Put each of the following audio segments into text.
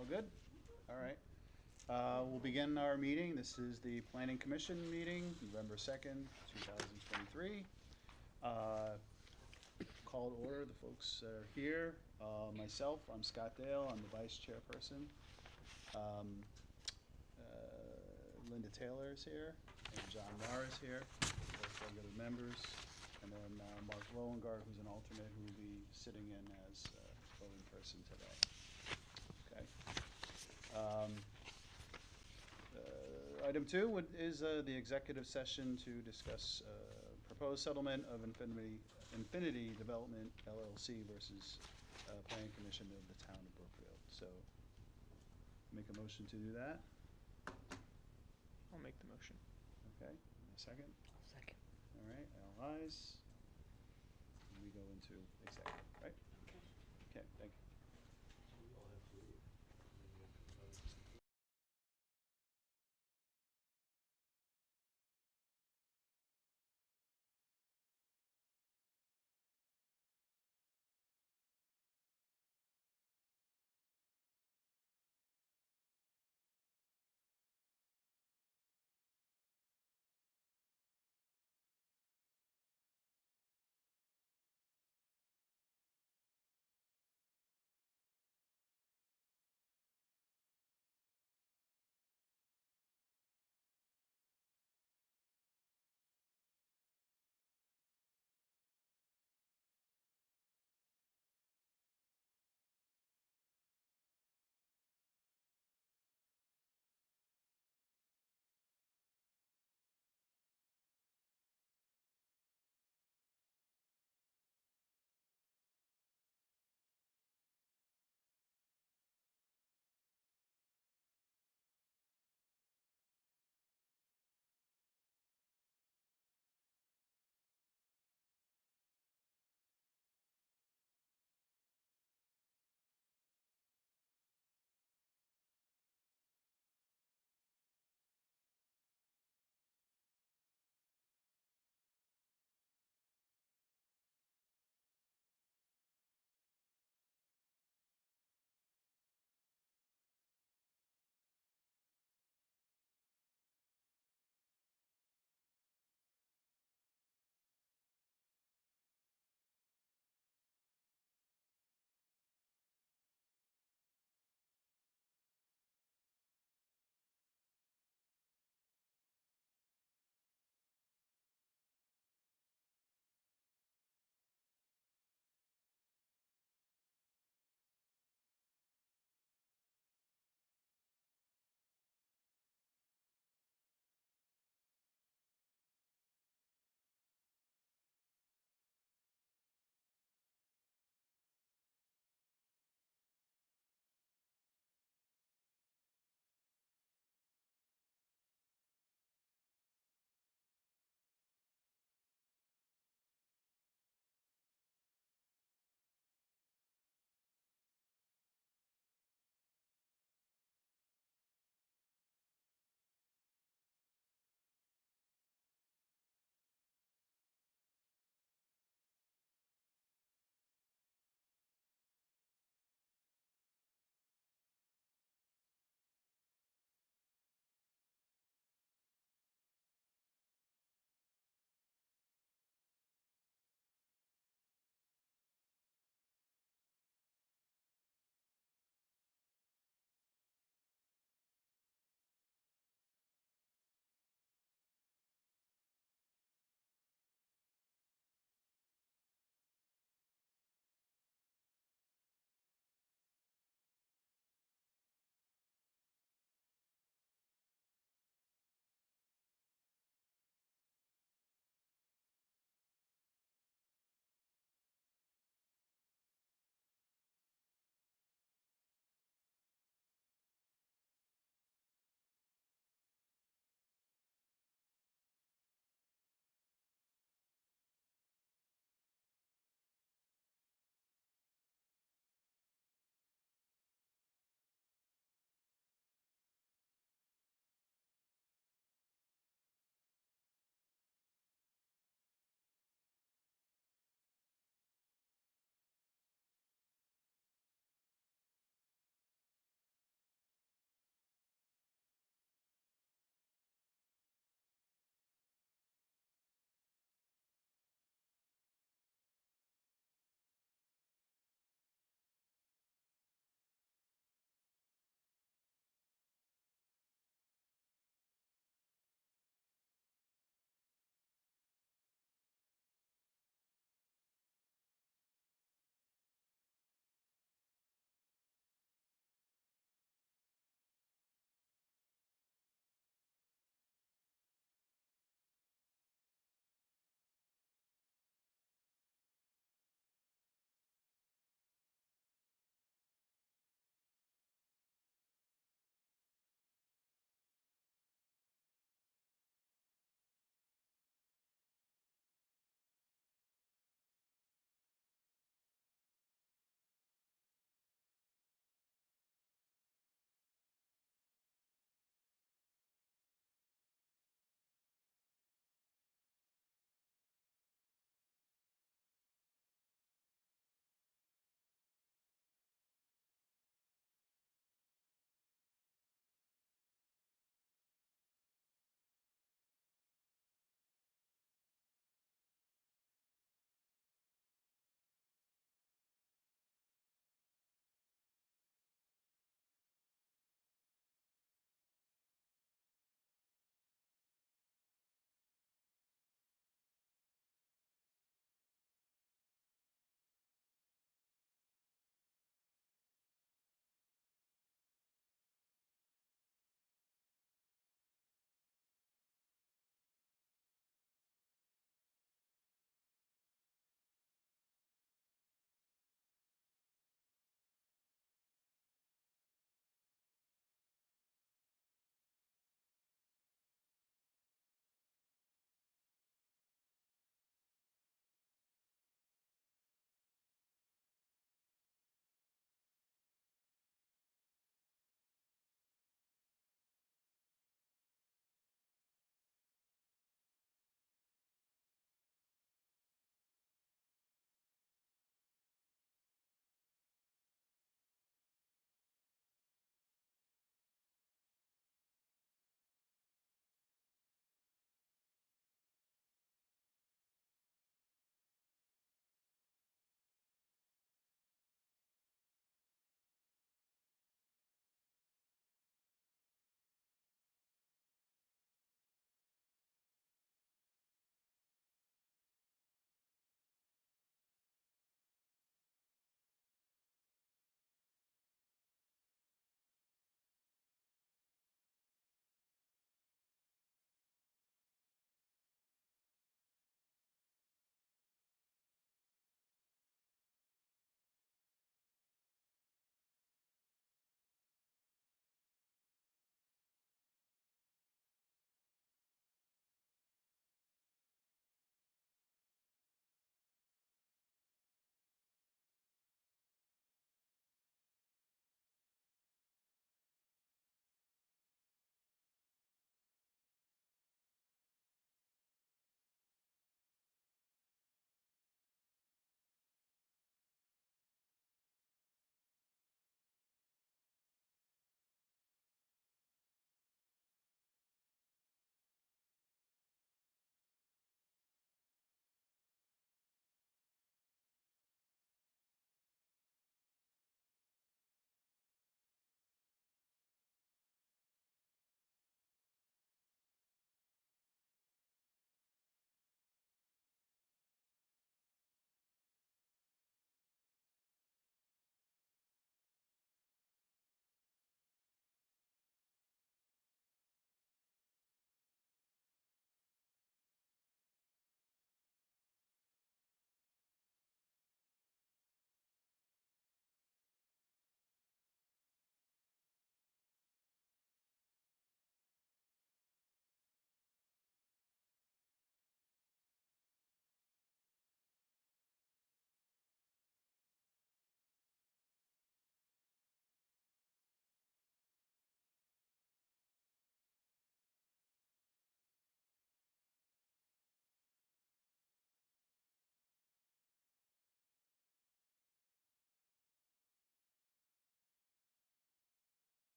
All good? All right. We'll begin our meeting. This is the Planning Commission meeting, November 2nd, 2023. Call to order, the folks are here. Myself, I'm Scott Dale, I'm the vice chairperson. Linda Taylor is here, and John Marr is here, both regular members. And then Mark Lowengard, who's an alternate, who will be sitting in as voting person today. Okay. Item 2 is the executive session to discuss proposed settlement of Infinity Development LLC versus Planning Commission of the Town of Brookfield. So, make a motion to do that. I'll make the motion. Okay, a second? Second. All right, all ayes. And we go into executive, right? Okay, thank you.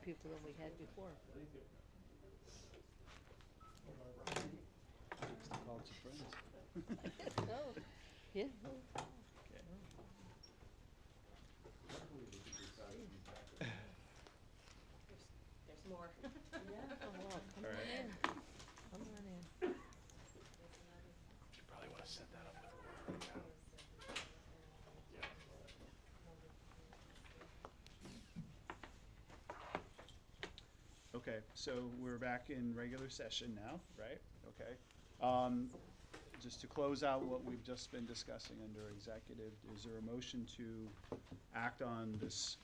people than we had before. Thanks to College of Friends. Oh, yeah. Okay. There's more. Oh, wow, come All on right. in. Come on in. You probably want to set that up with Laura. Okay, so we're back in regular session now, right? Okay. Just to close out what we've just been discussing under executive, is there a motion to act on this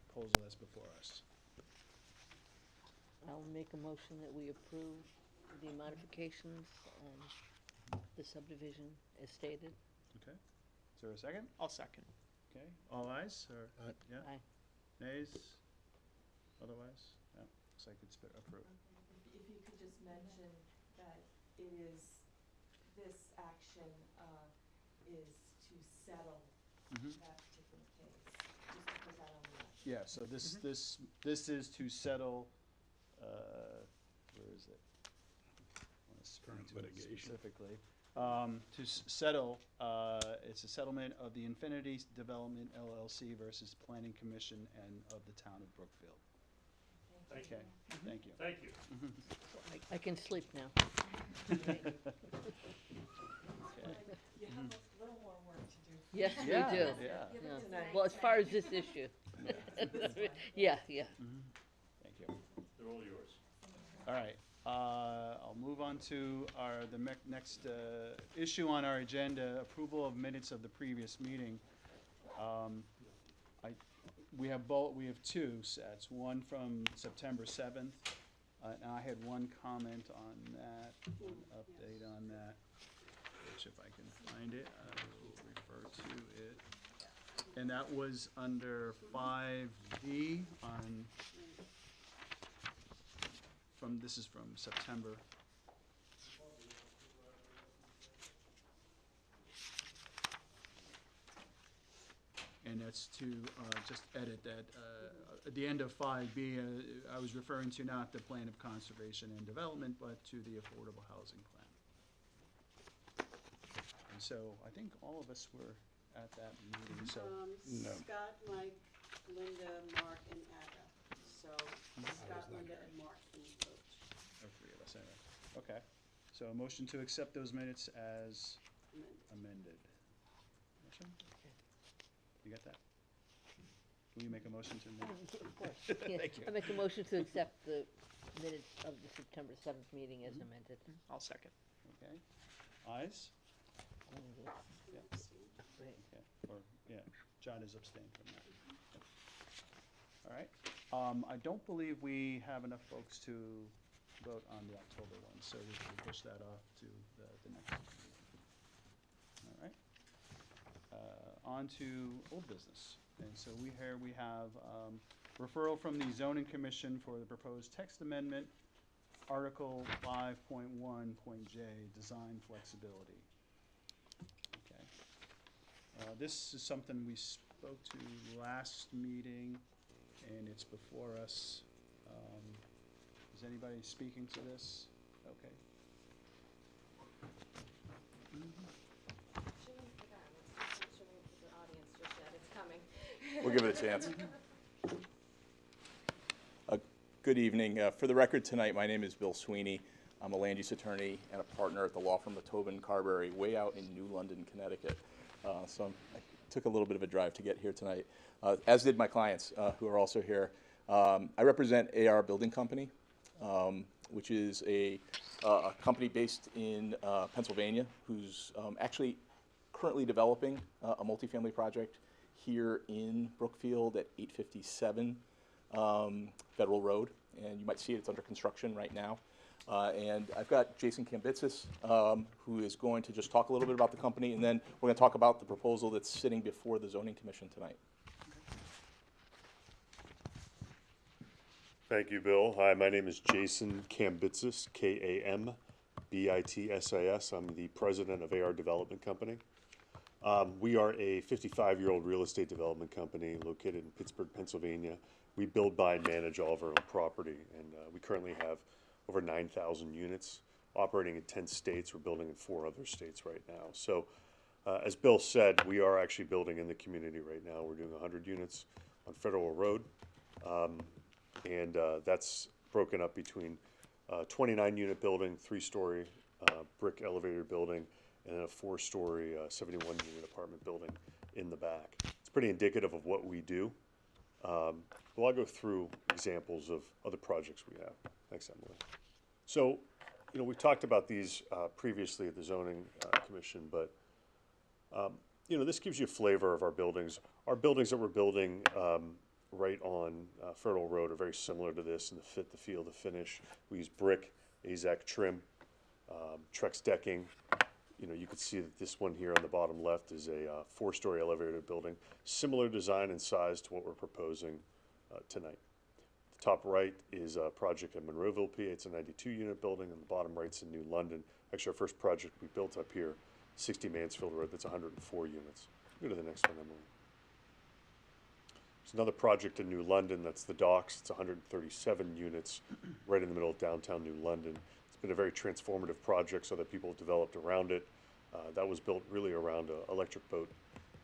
proposal that's before us? I'll make a motion that we approve the modifications on the subdivision as stated. Okay. Is there a second? I'll second. Okay. All ayes, or, yeah? Aye. Nays? Otherwise? No, looks like it's been approved. If you could just mention that it is, this action, is to settle Mhm. that particular case, just to put that on the record. Yeah, so this is to settle, where is it? I wanna speak Current to it litigation. specifically. To settle, it's a settlement of the Infinity Development LLC versus Planning Commission and of the town of Brookfield. Thank Okay, thank you. Thank you. I can sleep now. Okay. You have a little more work to do. Yes, we do. Yeah, yeah. Give Yeah. it tonight. Well, as far as this issue. Yeah, yeah. Thank you. They're all yours. All right, I'll move on to next issue on our agenda, approval of minutes of the previous meeting. We have two sets, one from September 7th, and I had one comment on that, one update on that, which if I can find it, I will refer to it. And that was under 5B on, this is from September. And that's to just edit that, at the end of 5B, I was referring to not the plan of conservation and development, but to the affordable housing plan. And so I think all of us were at that meeting, so. No. Scott, Mike, Linda, Mark, and Ada. So Scott, Linda, and Mark can vote. Or three of us, anyway. Okay, so a motion to accept those minutes as amended. Motion? You got that? Will you make a motion to amend? Of course. Yeah. Thank you. I make a motion to accept the minutes of the September 7th meeting as amended. I'll second. Okay, ayes? Mm-hmm. Yeah. Right. Okay, or, yeah, John is abstained from that. All right, I don't believe we have enough folks to vote on the October one, so we can push that off to the next meeting. All right. On to old business, and so we have referral from the zoning commission for the proposed text amendment, Article 5.1.J, design flexibility. Okay. This is something we spoke to last meeting, and it's before us. Is anybody speaking to this? Okay. We'll give it a chance. Good evening. For the record tonight, my name is Bill Sweeney. I'm a land use attorney and a partner at the law firm of Tobin Carberry, way out in New London, Connecticut. So I took a little bit of a drive to get here tonight, as did my clients who are also here. I represent AR Building Company, which is a company based in Pennsylvania who's actually currently developing a multifamily project here in Brookfield at 857 Federal Road, and you might see it's under construction right now. And I've got Jason Kambitsis, who is going to just talk a little bit about the company, and then we're going to talk about the proposal that's sitting before the Zoning Commission tonight. Thank you, Bill. Hi, my name is Jason Kambitsis, Kambitsis. I'm the president of AR Development Company. We are a 55-year-old real estate development company located in Pittsburgh, Pennsylvania. we build, buy, and manage all of our own property, and we currently have over 9,000 units operating in 10 states. We're building in 4 other states right now. So as Bill said, we are actually building in the community right now. We're doing 100 units on Federal Road, and that's broken up between 29-unit building, 3-story brick elevator building, and then a 4-story 71-unit apartment building in the back. It's pretty indicative of what we do. Well, I'll go through examples of other projects we have. Thanks, Emily. So, you know, we talked about these previously at the zoning commission, but you know, this gives you a flavor of our buildings. Our buildings that we're building right on Federal Road are very similar to this in the fit, the feel, the finish. We use brick, AZEK trim, Trex decking. You know, you can see that this one here on the bottom left is a 4-story elevator building, similar design and size to what we're proposing tonight. The top right is a project in Monroeville, PA. It's a 92-unit building, and the bottom right's in New London. Actually, our first project we built up here, 60 Mansfield Road, that's 104 units. Go to the next one, Emily. There's another project in New London, that's the Docks. It's 137 units right in the middle of downtown New London. It's been a very transformative project, so that people have developed around it. That was built really around an electric boat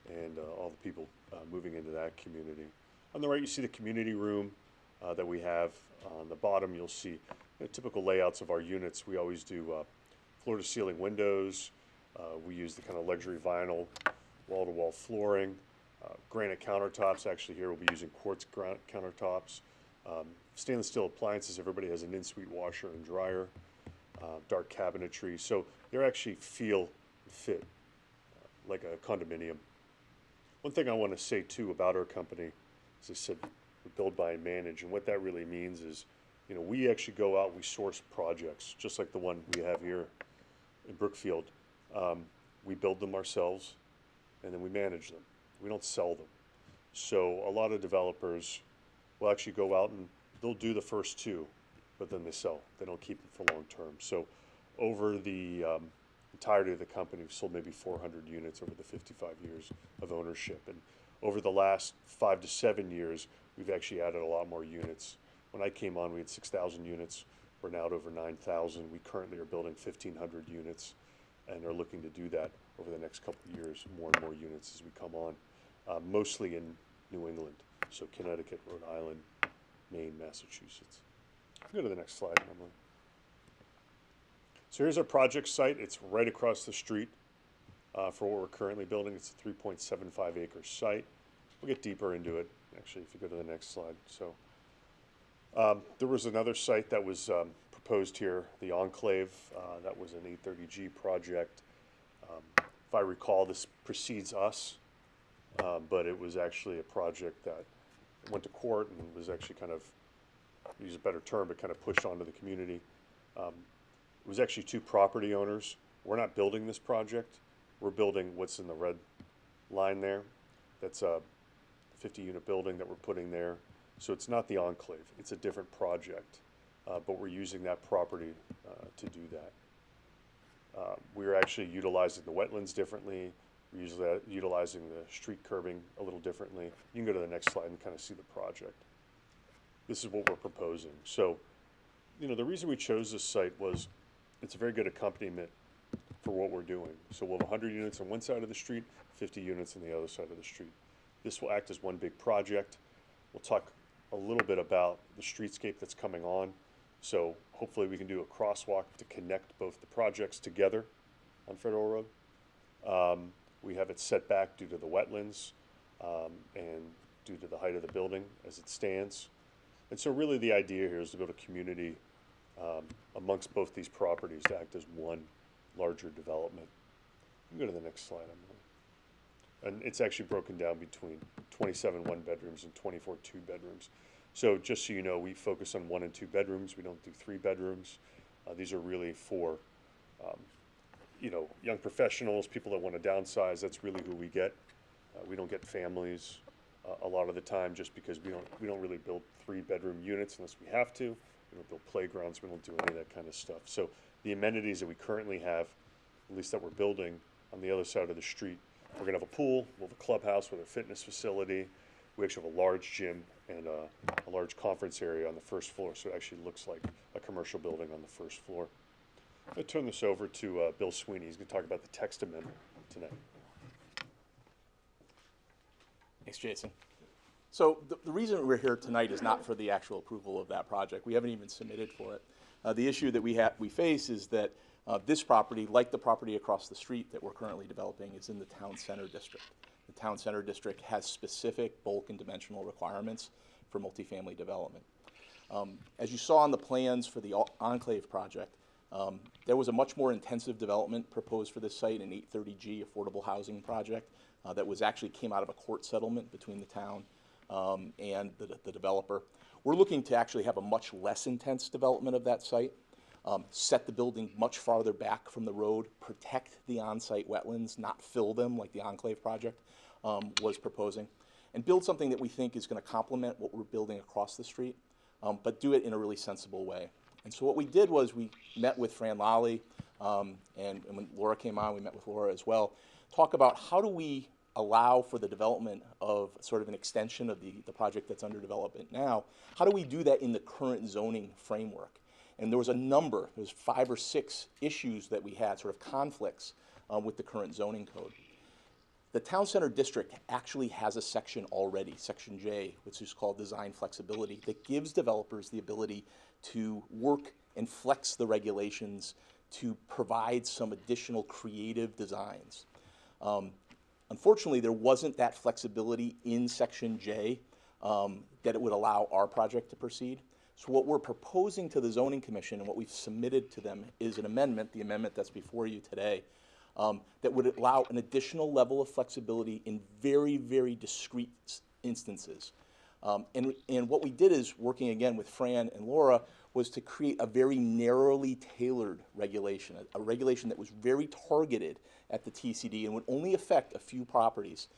and all the people moving into that community. On the right, you see the community room that we have. On the bottom, you'll see typical layouts of our units. We always do floor-to-ceiling windows. We use the kind of luxury vinyl wall-to-wall flooring, granite countertops. Actually, here we'll be using quartz countertops. Stainless steel appliances. Everybody has an in-suite washer and dryer. Dark cabinetry. So they actually feel and fit like a condominium. One thing I want to say too about our company, as I said, we build, buy, and manage, and what that really means is, you know, we actually go out, we source projects, just like the one we have here in Brookfield. We build them ourselves, and then we manage them. We don't sell them. So a lot of developers will actually go out and they'll do the first 2, but then they sell. They don't keep them for long term. So over the entirety of the company, we've sold maybe 400 units over the 55 years of ownership. And over the last 5 to 7 years, we've actually added a lot more units. When I came on, we had 6,000 units. We're now at over 9,000. We currently are building 1,500 units and are looking to do that over the next couple of years, more and more units as we come on, mostly in New England. So Connecticut, Rhode Island, Maine, Massachusetts. Go to the next slide, Emily. So here's our project site. It's right across the street for what we're currently building. It's a 3.75 acre site. We'll get deeper into it, actually, if you go to the next slide. So there was another site that was proposed here, the Enclave. That was an 830G project. If I recall, this precedes us, but it was actually a project that went to court and was actually kind of, use a better term, but kind of pushed onto the community. It was actually 2 property owners. We're not building this project. We're building what's in the red line there. That's a 50-unit building that we're putting there. So it's not the Enclave. It's a different project, but we're using that property to do that. We're actually utilizing the wetlands differently. We're utilizing the street curbing a little differently. You can go to the next slide and kind of see the project. This is what we're proposing. So, you know, the reason we chose this site was it's a very good accompaniment for what we're doing. So we'll have 100 units on one side of the street, 50 units on the other side of the street. This will act as one big project. We'll talk a little bit about the streetscape that's coming on. So hopefully we can do a crosswalk to connect both the projects together on Federal Road. We have it set back due to the wetlands and due to the height of the building as it stands. And so really the idea here is to build a community amongst both these properties to act as one larger development. You can go to the next slide, Emily. And it's actually broken down between 27 1-bedrooms and 24 2-bedrooms. So just so you know, we focus on 1 and 2 bedrooms. We don't do 3 bedrooms. These are really for you know, young professionals, people that want to downsize. That's really who we get. We don't get families a lot of the time, just because we don't really build 3-bedroom units unless we have to. We don't build playgrounds. We don't do any of that kind of stuff. So the amenities that we currently have, at least that we're building on the other side of the street, we're going to have a pool, we'll have a clubhouse with a fitness facility. We actually have a large gym and a large conference area on the first floor, so it actually looks like a commercial building on the first floor. I'm going to turn this over to Bill Sweeney. He's going to talk about the text amendment tonight. Thanks, Jason. So the reason we're here tonight is not for the actual approval of that project. We haven't even submitted for it. The issue that we face is that this property, like the property across the street that we're currently developing, is in the town center district. The town center district has specific bulk and dimensional requirements for multifamily development. As you saw on the plans for the Enclave project, there was a much more intensive development proposed for this site, an 830G affordable housing project that actually came out of a court settlement between the town and the developer. We're looking to actually have a much less intense development of that site, set the building much farther back from the road, protect the on-site wetlands, not fill them like the Enclave project was proposing, and build something that we think is going to complement what we're building across the street, but do it in a really sensible way. And so what we did was we met with Fran Lally, and when Laura came on, we met with Laura as well, talk about how do we allow for the development of sort of an extension of the project that's under development now. How do we do that in the current zoning framework? And there was 5 or 6 issues that we had, sort of conflicts with the current zoning code. The town center district actually has a section already, Section J, which is called design flexibility, that gives developers the ability to work and flex the regulations to provide some additional creative designs. Unfortunately, there wasn't that flexibility in Section J that it would allow our project to proceed. So what we're proposing to the Zoning Commission and what we've submitted to them is an amendment, the amendment that's before you today, that would allow an additional level of flexibility in very, very discrete instances. And what we did is, working again with Fran and Laura, was to create a very narrowly tailored regulation, a regulation that was very targeted at the TCD and would only affect a few properties,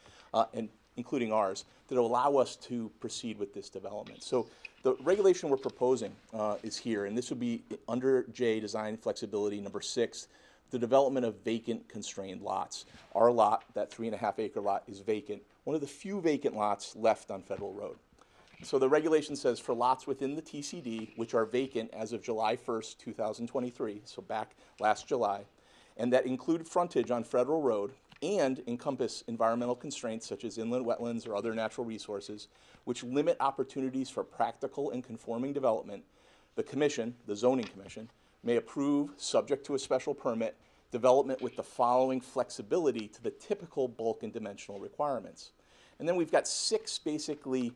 and including ours, that will allow us to proceed with this development. So the regulation we're proposing is here, and this would be under J, design flexibility, number 6, the development of vacant constrained lots. Our lot, that 3.5 acre lot, is vacant, one of the few vacant lots left on Federal Road. So the regulation says for lots within the TCD, which are vacant as of July 1st, 2023, so back last July, and that include frontage on Federal Road and encompass environmental constraints such as inland wetlands or other natural resources, which limit opportunities for practical and conforming development, the commission, the zoning commission, may approve, subject to a special permit, development with the following flexibility to the typical bulk and dimensional requirements. And then we've got 6 basically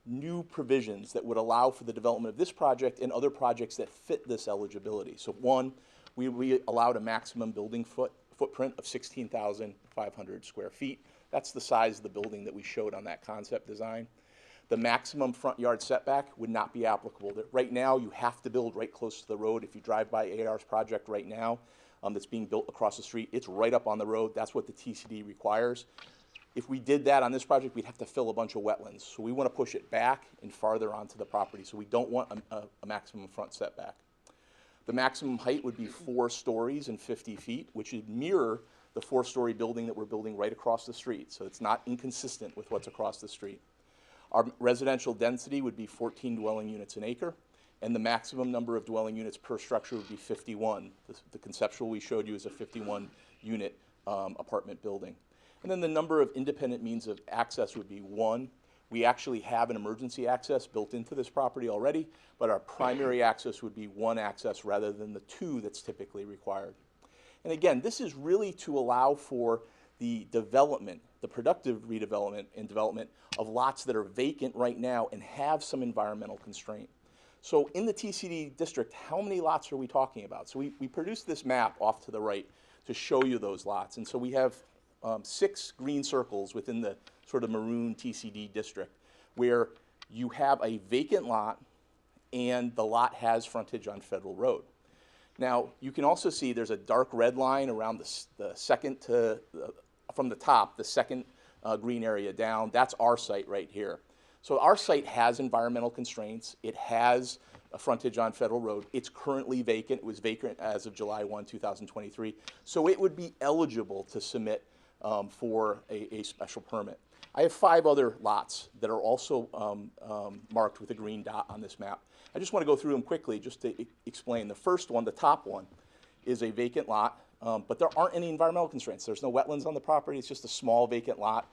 new provisions that would allow for the development of this project and other projects that fit this eligibility. So 1, we allowed a maximum building footprint of 16,500 square feet. That's the size of the building that we showed on that concept design. The maximum front yard setback would not be applicable. Right now, you have to build right close to the road. If you drive by AR's project right now that's being built across the street, it's right up on the road. That's what the TCD requires. If we did that on this project, we'd have to fill a bunch of wetlands. So we want to push it back and farther onto the property. So we don't want a maximum front setback. The maximum height would be 4 stories and 50 feet, which would mirror the 4-story building that we're building right across the street. So it's not inconsistent with what's across the street. Our residential density would be 14 dwelling units an acre, and the maximum number of dwelling units per structure would be 51. The conceptual we showed you is a 51-unit apartment building. And then the number of independent means of access would be 1. We actually have an emergency access built into this property already, but our primary access would be 1 access rather than the 2 that's typically required. And again, this is really to allow for the development, the productive redevelopment and development of lots that are vacant right now and have some environmental constraint. So in the TCD district, how many lots are we talking about? So we produced this map off to the right to show you those lots. And so we have 6 green circles within the sort of maroon TCD district where you have a vacant lot and the lot has frontage on Federal Road. Now, you can also see there's a dark red line around the second to, from the top, the second green area down. That's our site right here. So our site has environmental constraints. It has a frontage on Federal Road. It's currently vacant. It was vacant as of July 1, 2023. So it would be eligible to submit for a special permit. I have 5 other lots that are also marked with a green dot on this map. I just want to go through them quickly just to explain. The first one, the top one, is a vacant lot, but there aren't any environmental constraints. There's no wetlands on the property. It's just a small vacant lot.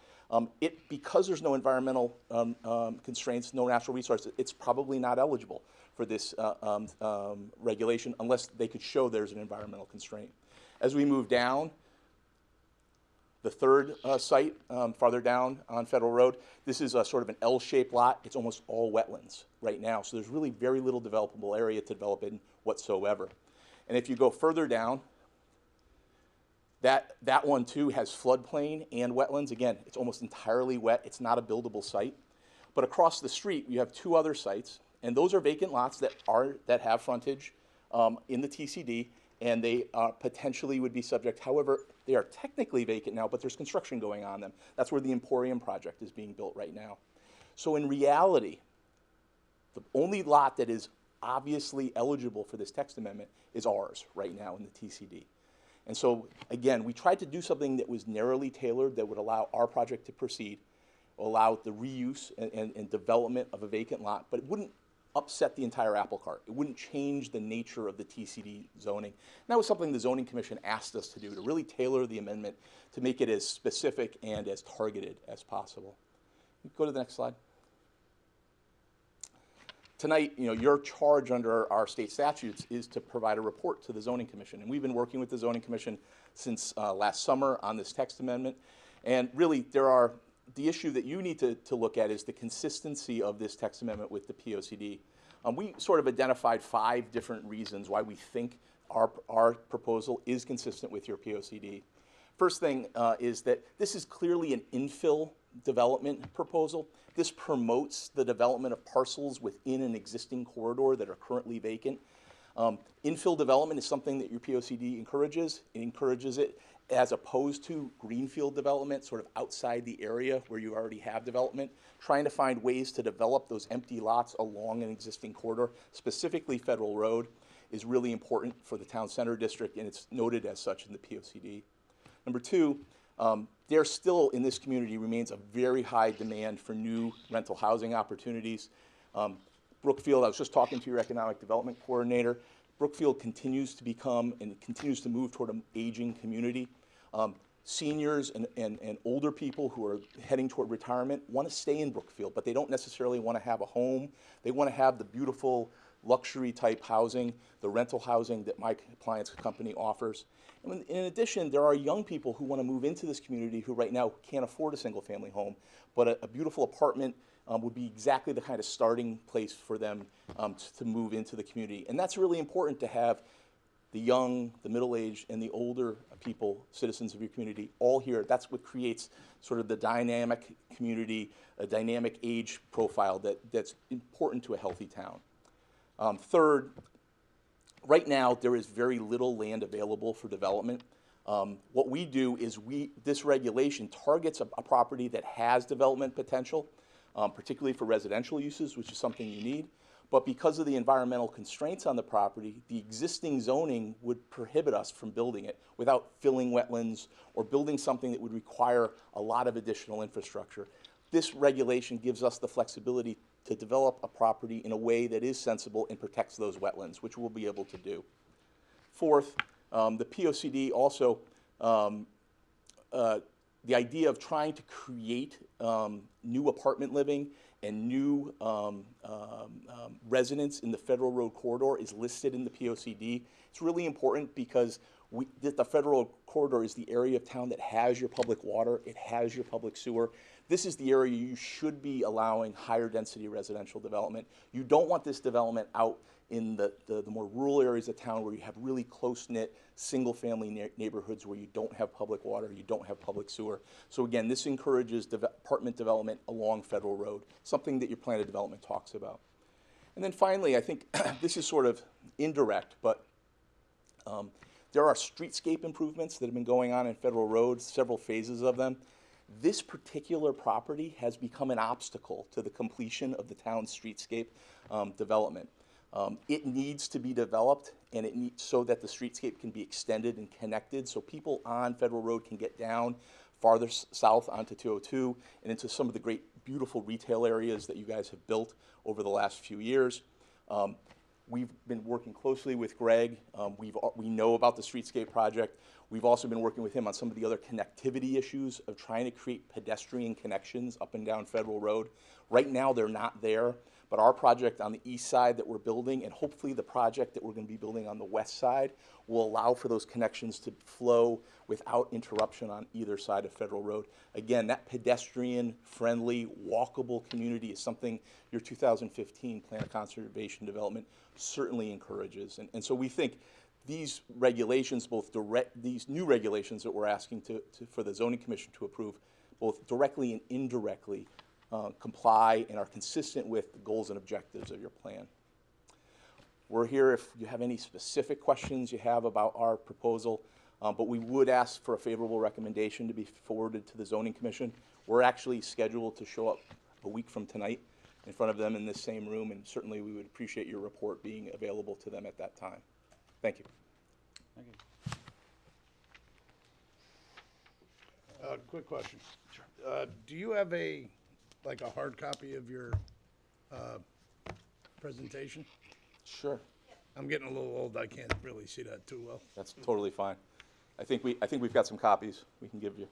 Because there's no environmental constraints, no natural resources, it's probably not eligible for this regulation unless they could show there's an environmental constraint. As we move down, the third site, farther down on Federal Road, this is a sort of an L-shaped lot. It's almost all wetlands right now, so there's really very little developable area to develop in whatsoever. And if you go further down, that one too has floodplain and wetlands. Again, it's almost entirely wet. It's not a buildable site. But across the street, you have 2 other sites, and those are vacant lots that have frontage in the TCD, and they potentially would be subject. However, they are technically vacant now, but there's construction going on them. That's where the Emporium project is being built right now. So in reality, the only lot that is obviously eligible for this text amendment is ours right now in the TCD. And so, again, we tried to do something that was narrowly tailored that would allow our project to proceed, allow the reuse and development of a vacant lot, but it wouldn't upset the entire apple cart. It wouldn't change the nature of the TCD zoning. And that was something the Zoning Commission asked us to do, to really tailor the amendment to make it as specific and as targeted as possible. Go to the next slide. Tonight, your charge under our state statutes is to provide a report to the Zoning Commission. And we've been working with the Zoning Commission since last summer on this text amendment. And really, the issue that you need to look at is the consistency of this text amendment with the POCD. We sort of identified 5 different reasons why we think our proposal is consistent with your POCD. First thing is that this is clearly an infill development proposal. This promotes the development of parcels within an existing corridor that are currently vacant. Infill development is something that your POCD encourages. It encourages it as opposed to greenfield development, sort of outside the area where you already have development, trying to find ways to develop those empty lots along an existing corridor, specifically Federal Road, is really important for the town center district, and it's noted as such in the POCD. Number 2, there still in this community remains a very high demand for new rental housing opportunities. Brookfield, I was just talking to your economic development coordinator. Brookfield continues to become and continues to move toward an aging community. Seniors and older people who are heading toward retirement want to stay in Brookfield, but they don't necessarily want to have a home. They want to have the beautiful luxury type housing, the rental housing that my client's company offers. And in addition, there are young people who want to move into this community who right now can't afford a single family home, but a beautiful apartment would be exactly the kind of starting place for them to move into the community. And that's really important to have the young, the middle-aged, and the older people, citizens of your community, all here. That's what creates sort of the dynamic community, a dynamic age profile that's important to a healthy town. Third, right now there is very little land available for development. What we do is this regulation targets a property that has development potential, particularly for residential uses, which is something you need. But because of the environmental constraints on the property, the existing zoning would prohibit us from building it without filling wetlands or building something that would require a lot of additional infrastructure. This regulation gives us the flexibility to develop a property in a way that is sensible and protects those wetlands, which we'll be able to do. Fourth, the POCD also, the idea of trying to create new apartment living and new residents in the Federal Road corridor is listed in the POCD. It's really important because the Federal corridor is the area of town that has your public water, it has your public sewer. This is the area you should be allowing higher density residential development. You don't want this development out in the more rural areas of town where you have really close-knit, single-family neighborhoods where you don't have public water, you don't have public sewer. So again, this encourages apartment development along Federal Road, something that your plan of development talks about. And then finally, I think this is sort of indirect, but there are streetscape improvements that have been going on in Federal Road, several phases of them. This particular property has become an obstacle to the completion of the town's streetscape development. It needs to be developed, and it needs so that the streetscape can be extended and connected, so people on Federal Road can get down farther south onto 202 and into some of the great, beautiful retail areas that you guys have built over the last few years. We've been working closely with Greg. We know about the streetscape project. We've also been working with him on some of the other connectivity issues of trying to create pedestrian connections up and down Federal Road. Right now, they're not there, but our project on the east side that we're building, and hopefully the project that we're going to be building on the west side, will allow for those connections to flow without interruption on either side of Federal Road. Again, that pedestrian-friendly, walkable community is something your 2015 Plan of Conservation Development certainly encourages. And so we think these regulations, these new regulations that we're asking for the Zoning Commission to approve, both directly and indirectly, comply and are consistent with the goals and objectives of your plan. We're here if you have any specific questions you have about our proposal, but we would ask for a favorable recommendation to be forwarded to the Zoning Commission. We're actually scheduled to show up a week from tonight in front of them in this same room, and certainly we would appreciate your report being available to them at that time. Thank you. Thank you. Quick question. Sure. Do you have a hard copy of your presentation? Sure. I'm getting a little old. I can't really see that too well. That's totally fine. I think we've got some copies we can give you.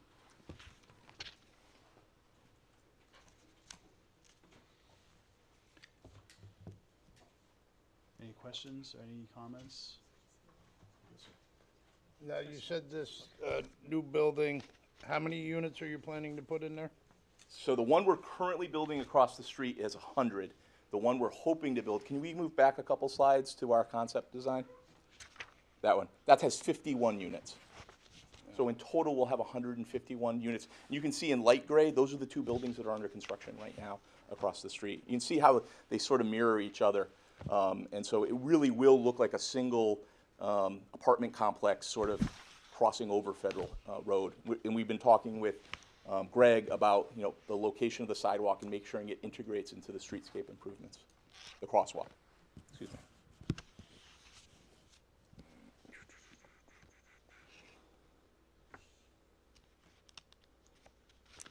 Any questions or any comments? Now, you said this new building, how many units are you planning to put in there? So the one we're currently building across the street is 100. The one we're hoping to build, can we move back a couple slides to our concept design? That one. That has 51 units. So in total, we'll have 151 units. You can see in light gray, those are the two buildings that are under construction right now across the street. You can see how they sort of mirror each other. And so it really will look like a single apartment complex sort of crossing over Federal Road. And we've been talking with Greg about the location of the sidewalk and make sure it integrates into the streetscape improvements, the crosswalk. Excuse me.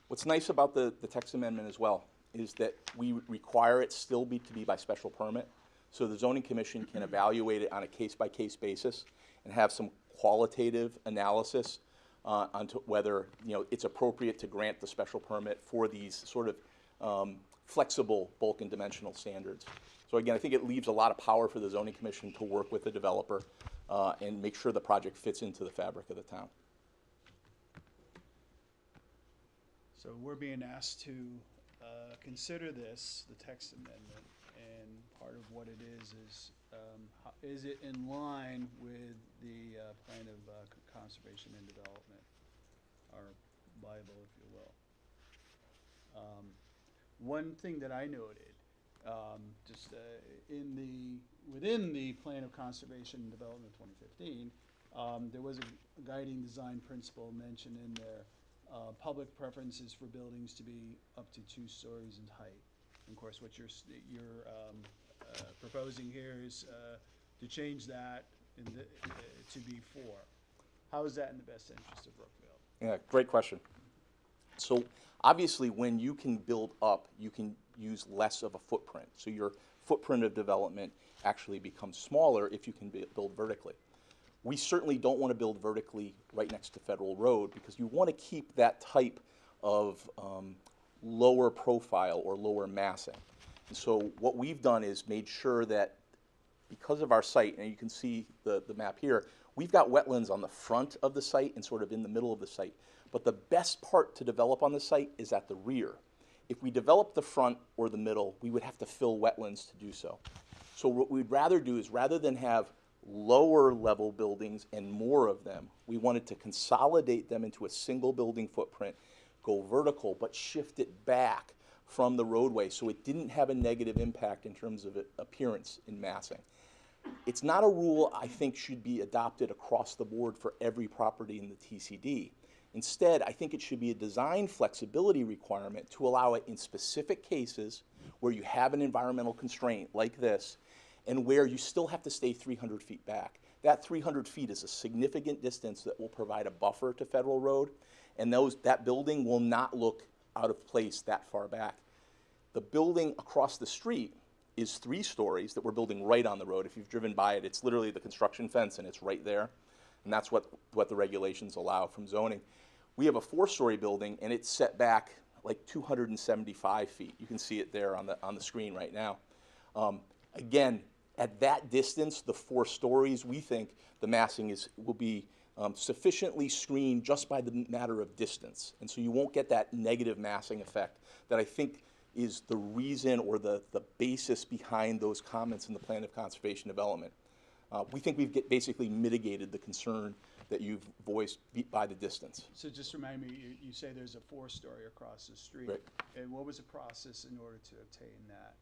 What's nice about the text amendment as well is that we require it still to be by special permit, so the Zoning Commission can evaluate it on a case-by-case basis and have some qualitative analysis onto whether it's appropriate to grant the special permit for these sort of flexible bulk and dimensional standards. So again, I think it leaves a lot of power for the Zoning Commission to work with the developer and make sure the project fits into the fabric of the town. So we're being asked to consider this, the text amendment, and part of what it is it in line with the plan of conservation and development, our Bible, if you will. One thing that I noted, within the plan of conservation and development 2015, there was a guiding design principle mentioned in there. Public preferences for buildings to be up to 2 stories in height. And of course, what you're proposing here is to change that to be 4. How is that in the best interest of Brookfield? Yeah, great question. So obviously, when you can build up, you can use less of a footprint. So your footprint of development actually becomes smaller if you can build vertically. We certainly don't want to build vertically right next to Federal Road because you want to keep that type of lower profile or lower massing. And so what we've done is made sure that because of our site, and you can see the map here, we've got wetlands on the front of the site and sort of in the middle of the site. But the best part to develop on the site is at the rear. If we develop the front or the middle, we would have to fill wetlands to do so. So what we'd rather do is rather than have lower level buildings and more of them, we wanted to consolidate them into a single building footprint, go vertical, but shift it back from the roadway so it didn't have a negative impact in terms of appearance in massing. It's not a rule I think should be adopted across the board for every property in the TCD. Instead, I think it should be a design flexibility requirement to allow it in specific cases where you have an environmental constraint like this, and where you still have to stay 300 feet back. That 300 feet is a significant distance that will provide a buffer to Federal Road, and that building will not look out of place that far back. The building across the street is 3 stories that we're building right on the road. If you've driven by it, it's literally the construction fence and it's right there. And that's what the regulations allow from zoning. We have a 4-story building and it's set back like 275 feet. You can see it there on the screen right now. Again, at that distance, the 4 stories, we think the massing will be sufficiently screened just by the matter of distance. And so you won't get that negative massing effect that I think is the reason or the basis behind those comments in the Plan of Conservation Development. We think we've basically mitigated the concern that you've voiced by the distance. So just remind me, you say there's a 4-story across the street. Right. And what was the process in order to obtain that?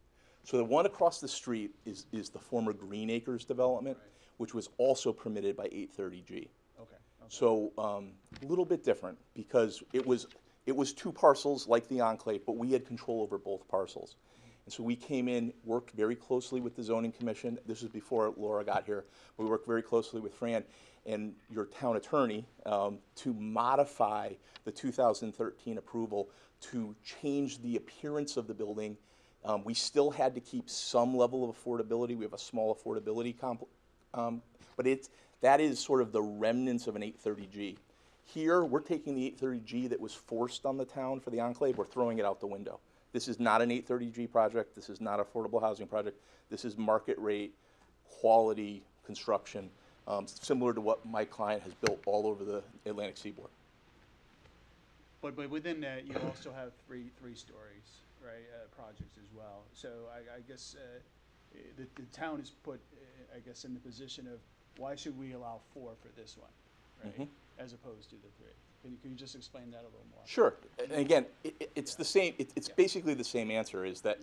So the one across the street is the former Green Acres development, Right. which was also permitted by 830G. Okay. So a little bit different because it was 2 parcels like the Enclave, but we had control over both parcels. And so we came in, worked very closely with the Zoning Commission. This was before Laura got here. We worked very closely with Fran and your town attorney to modify the 2013 approval to change the appearance of the building. We still had to keep some level of affordability. We have a small affordability but that is sort of the remnants of an 830G. Here, we're taking the 830G that was forced on the town for the Enclave, we're throwing it out the window. This is not an 830G project, this is not an affordable housing project, this is market rate, quality construction, similar to what my client has built all over the Atlantic seaboard. But within that, you also have three stories, right, projects as well. So I guess the town is put, I guess, in the position of why should we allow 4 for this one, right, as opposed to the 3? Can you just explain that a little more? Sure. And again, it's the same. It's basically the same answer. Is that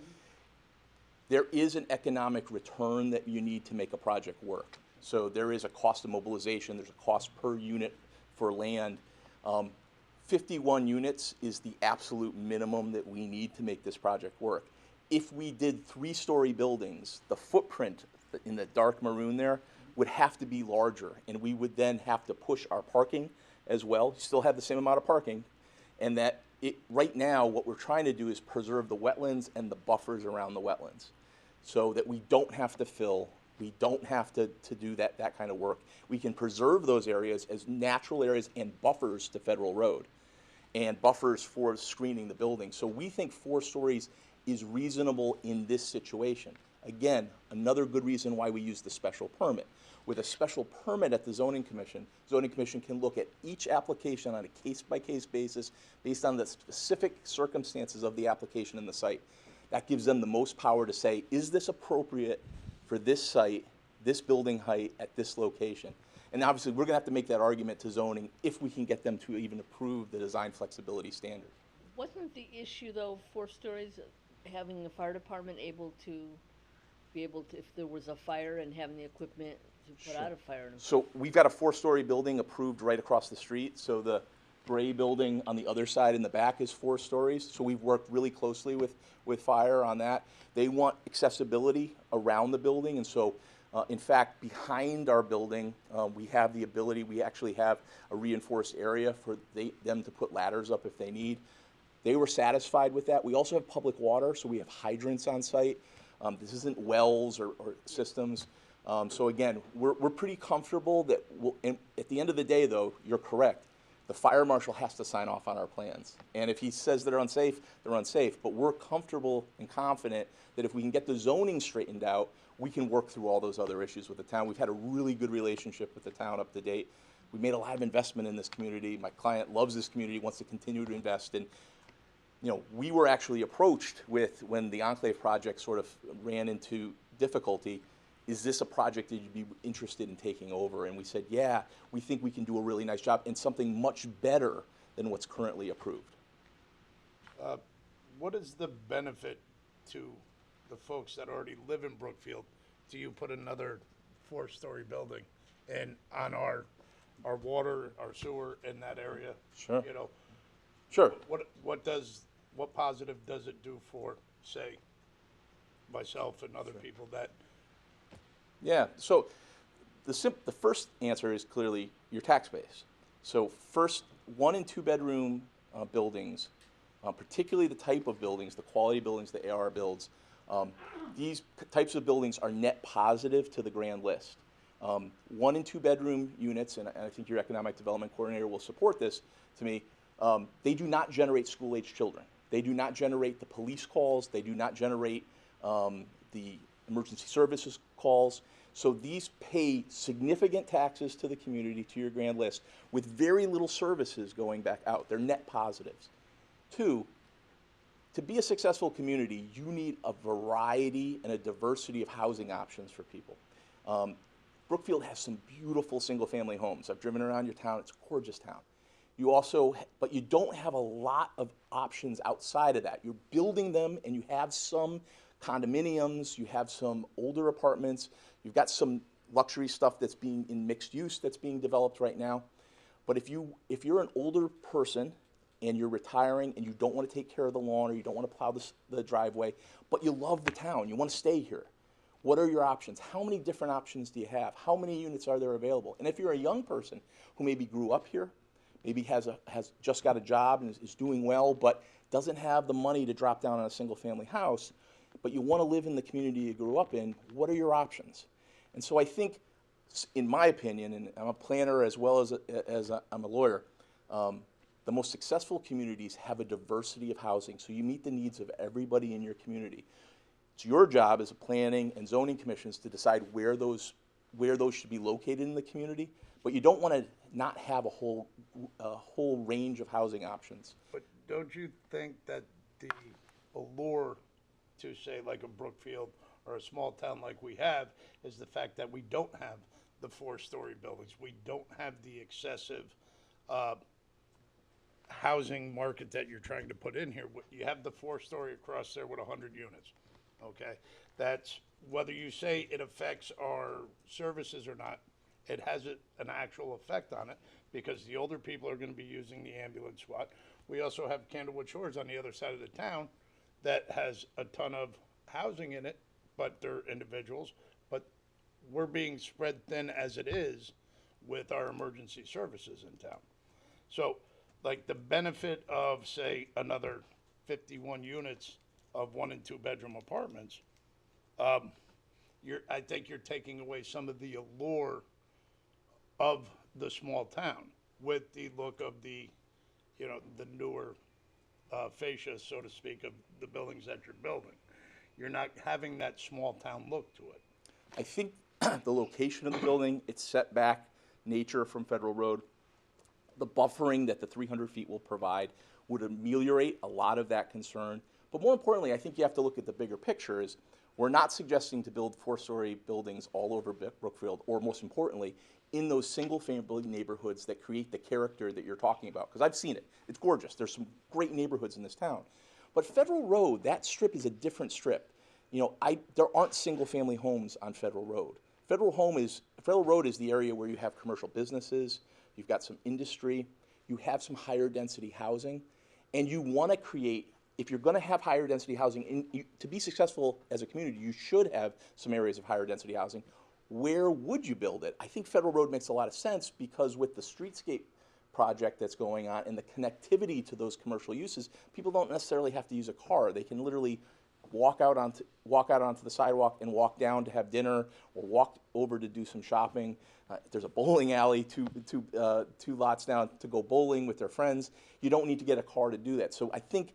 there is an economic return that you need to make a project work. So there is a cost of mobilization. There's a cost per unit for land. 51 units is the absolute minimum that we need to make this project work. If we did 3-story buildings, the footprint in the dark maroon there would have to be larger, and we would then have to push our parking as well. Still have the same amount of parking, and right now what we're trying to do is preserve the wetlands and the buffers around the wetlands so that we don't have to fill, we don't have to do that kind of work. We can preserve those areas as natural areas and buffers to Federal Road and buffers for screening the building. So we think 4 stories is reasonable in this situation. Again, another good reason why we use the special permit. With a special permit at the Zoning Commission can look at each application on a case-by-case basis based on the specific circumstances of the application and the site. That gives them the most power to say, is this appropriate for this site, this building height at this location? And obviously, we're gonna have to make that argument to zoning if we can get them to even approve the design flexibility standard. Wasn't the issue, though, 4 stories, having the fire department able to, if there was a fire and having the equipment to put out a fire? So we've got a 4-story building approved right across the street. So the gray building on the other side in the back is 4 stories. So we've worked really closely with fire on that. They want accessibility around the building. And so, in fact, behind our building, we have the ability, we actually have a reinforced area for them to put ladders up if they need. They were satisfied with that. We also have public water, so we have hydrants on site. This isn't wells or systems. So again, we're pretty comfortable that and at the end of the day, though, you're correct. The fire marshal has to sign off on our plans. And if he says they're unsafe, they're unsafe. But we're comfortable and confident that if we can get the zoning straightened out, we can work through all those other issues with the town. We've had a really good relationship with the town up to date. We made a lot of investment in this community. My client loves this community, wants to continue to invest in. You know, we were actually approached with, when the Enclave project sort of ran into difficulty, is this a project that you'd be interested in taking over? And we said, yeah, we think we can do a really nice job and something much better than what's currently approved. What is the benefit to the folks that already live in Brookfield? Do you put another 4-story building and on our water, our sewer in that area? Sure. You know, Sure. what positive does it do for, say, myself and other people that Yeah, so the first answer is clearly your tax base. So first, 1 and 2 bedroom buildings, particularly the type of buildings, the quality buildings the AR builds, these types of buildings are net positive to the grand list. 1 and 2 bedroom units, and I think your economic development coordinator will support this to me, they do not generate school-age children. They do not generate the police calls. They do not generate the emergency services calls. So these pay significant taxes to the community, to your grand list, with very little services going back out. They're net positives. 2, to be a successful community, you need a variety and a diversity of housing options for people. Brookfield has some beautiful single-family homes. I've driven around your town. It's a gorgeous town. You also, but you don't have a lot of options outside of that. You're building them, and you have some condominiums, you have some older apartments, you've got some luxury stuff that's being in mixed use that's being developed right now. But if you're an older person and you're retiring and you don't want to take care of the lawn or you don't want to plow the driveway, but you love the town, you want to stay here, what are your options? How many different options do you have? How many units are there available? And if you're a young person who maybe grew up here, maybe has just got a job and is doing well, but doesn't have the money to drop down on a single-family house, but you want to live in the community you grew up in, what are your options? And so I think, in my opinion, and I'm a planner as well as I'm a lawyer, the most successful communities have a diversity of housing, so you meet the needs of everybody in your community. It's your job as a planning and zoning commissions to decide where those should be located in the community, but you don't want to not have a whole range of housing options. But don't you think that the allure to, say, like a Brookfield or a small town like we have is the fact that we don't have the 4-story buildings? We don't have the excessive housing market that you're trying to put in here. You have the 4-story across there with 100 units, okay? That's, whether you say it affects our services or not, it has an actual effect on it, because the older people are going to be using the ambulance squad. We also have Candlewood Shores on the other side of the town that has a ton of housing in it, but they're individuals. But we're being spread thin as it is with our emergency services in town. So, like, the benefit of, say, another 51 units of 1 and 2 bedroom apartments, I think you're taking away some of the allure of the small town with the look of the newer fascia, so to speak, of the buildings that you're building. You're not having that small town look to it. I think the location of the building, its setback nature from Federal Road, the buffering that the 300 feet will provide would ameliorate a lot of that concern. But more importantly, I think you have to look at the bigger picture. Is we're not suggesting to build 4-story buildings all over Brookfield, or most importantly, in those single-family neighborhoods that create the character that you're talking about. Because I've seen it. It's gorgeous. There's some great neighborhoods in this town. But Federal Road, that strip is a different strip. There aren't single-family homes on Federal Road. Federal Road is the area where you have commercial businesses, you've got some industry, you have some higher density housing, and you want to create, if you're going to have higher density housing, to be successful as a community, you should have some areas of higher density housing. Where would you build it? I think Federal Road makes a lot of sense, because with the streetscape project that's going on and the connectivity to those commercial uses, people don't necessarily have to use a car. They can literally walk out onto the sidewalk and walk down to have dinner, or walk over to do some shopping. There's a bowling alley two lots down to go bowling with their friends. You don't need to get a car to do that. So I think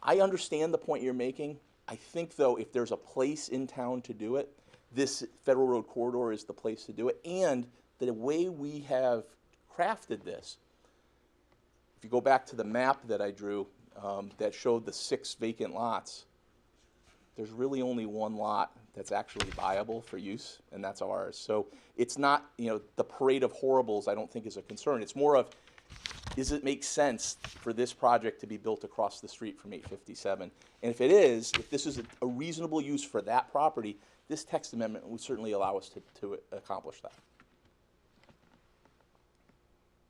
I understand the point you're making. I think, though, if there's a place in town to do it, this Federal Road corridor is the place to do it. And the way we have crafted this, if you go back to the map that I drew that showed the 6 vacant lots, there's really only 1 lot that's actually viable for use, and that's ours. So it's not, the parade of horribles, I don't think, is a concern. It's more of, does it make sense for this project to be built across the street from 857? And if it is, if this is a reasonable use for that property, this text amendment would certainly allow us to accomplish that,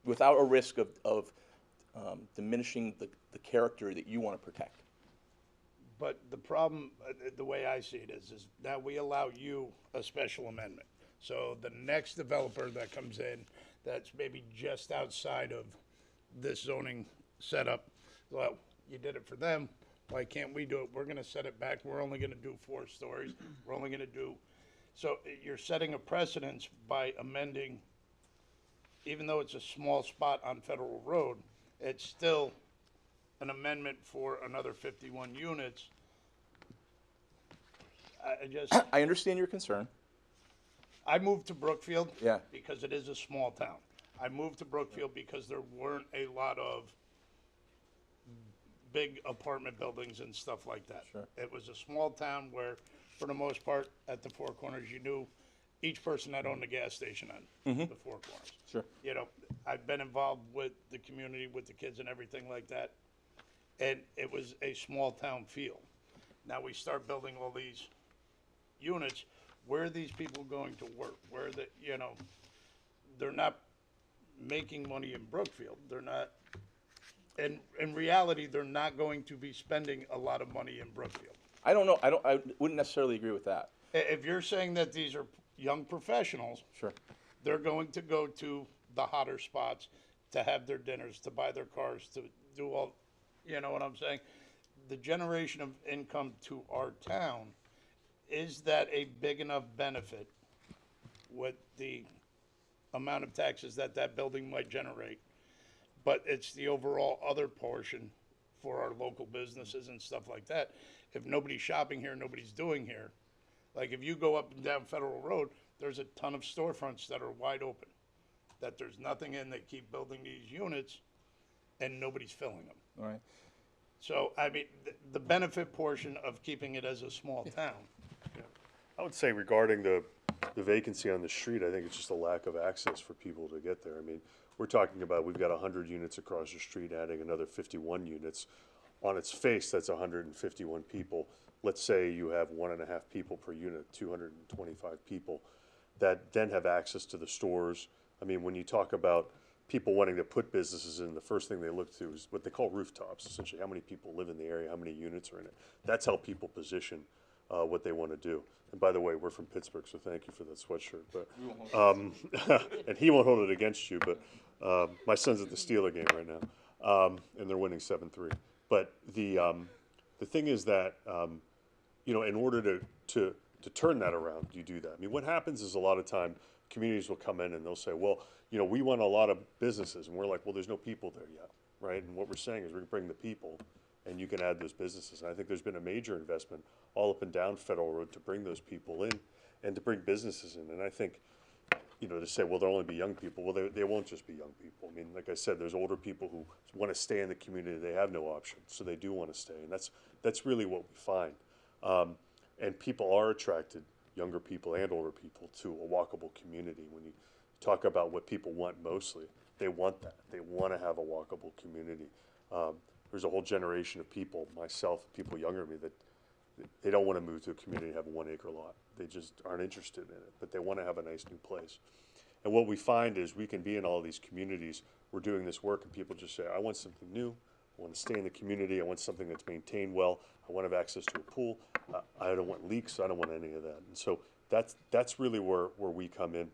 without a risk of diminishing the character that you want to protect. but the problem, the way I see it is now we allow you a special amendment. So the next developer that comes in, that's maybe just outside of this zoning setup, well, you did it for them, why can't we do it? We're gonna set it back, we're only gonna do 4 stories, we're only gonna do, so you're setting a precedence by amending, even though it's a small spot on Federal Road, it's still an amendment for another 51 units. I just, I understand your concern. I moved to Brookfield. Yeah. Because it is a small town. I moved to Brookfield because there weren't a lot of big apartment buildings and stuff like that. Sure. It was a small town where, for the most part, at the Four Corners, you knew each person that owned a gas station on the Four Corners. Sure. You know, I've been involved with the community, with the kids and everything like that, and it was a small town feel. Now we start building all these units, where are these people going to work? Where are the, you know, they're not making money in Brookfield. They're not, and in reality, they're not going to be spending a lot of money in Brookfield. I don't know. I wouldn't necessarily agree with that. If you're saying that these are young professionals, Sure. they're going to go to the hotter spots to have their dinners, to buy their cars, to do all, you know what I'm saying? The generation of income to our town, is that a big enough benefit with the amount of taxes that that building might generate? But it's the overall other portion for our local businesses and stuff like that. If nobody's shopping here, nobody's doing here. Like if you go up and down Federal Road, there's a ton of storefronts that are wide open, that there's nothing in, they keep building these units and nobody's filling them. All right. So, I mean, the benefit portion of keeping it as a small town, I would say regarding the vacancy on the street, I think it's just a lack of access for people to get there. I mean, we're talking about, we've got 100 units across the street, adding another 51 units. On its face, that's 151 people. Let's say you have 1.5 people per unit, 225 people that then have access to the stores. I mean, when you talk about people wanting to put businesses in, the first thing they look to is what they call rooftops, essentially how many people live in the area, how many units are in it. That's how people position what they want to do. And by the way, we're from Pittsburgh, so thank you for that sweatshirt. But and he won't hold it against you, but my son's at the Steeler game right now, and they're winning 7-3. But the thing is that you know, in order to turn that around, you do that. I mean, what happens is a lot of time communities will come in and they'll say, well, you know, we want a lot of businesses, and we're like, well, there's no people there yet, right? And what we're saying is we're gonna bring the people, and you can add those businesses. And I think there's been a major investment all up and down Federal Road to bring those people in and to bring businesses in. And I think, you know, to say, well, there'll only be young people, well, they won't just be young people. I mean, like I said, there's older people who want to stay in the community. They have no option, so they do want to stay. And that's really what we find. And people are attracted, younger people and older people, to a walkable community. When you talk about what people want mostly, they want that. They want to have a walkable community. There's a whole generation of people, myself, people younger than me, that they don't want to move to a community and have a 1 acre lot. They just aren't interested in it, but they want to have a nice new place. And what we find is we can be in all these communities, we're doing this work, and people just say, I want something new, I want to stay in the community, I want something that's maintained well, I want to have access to a pool, I don't want leaks, I don't want any of that. And so that's really where we come in.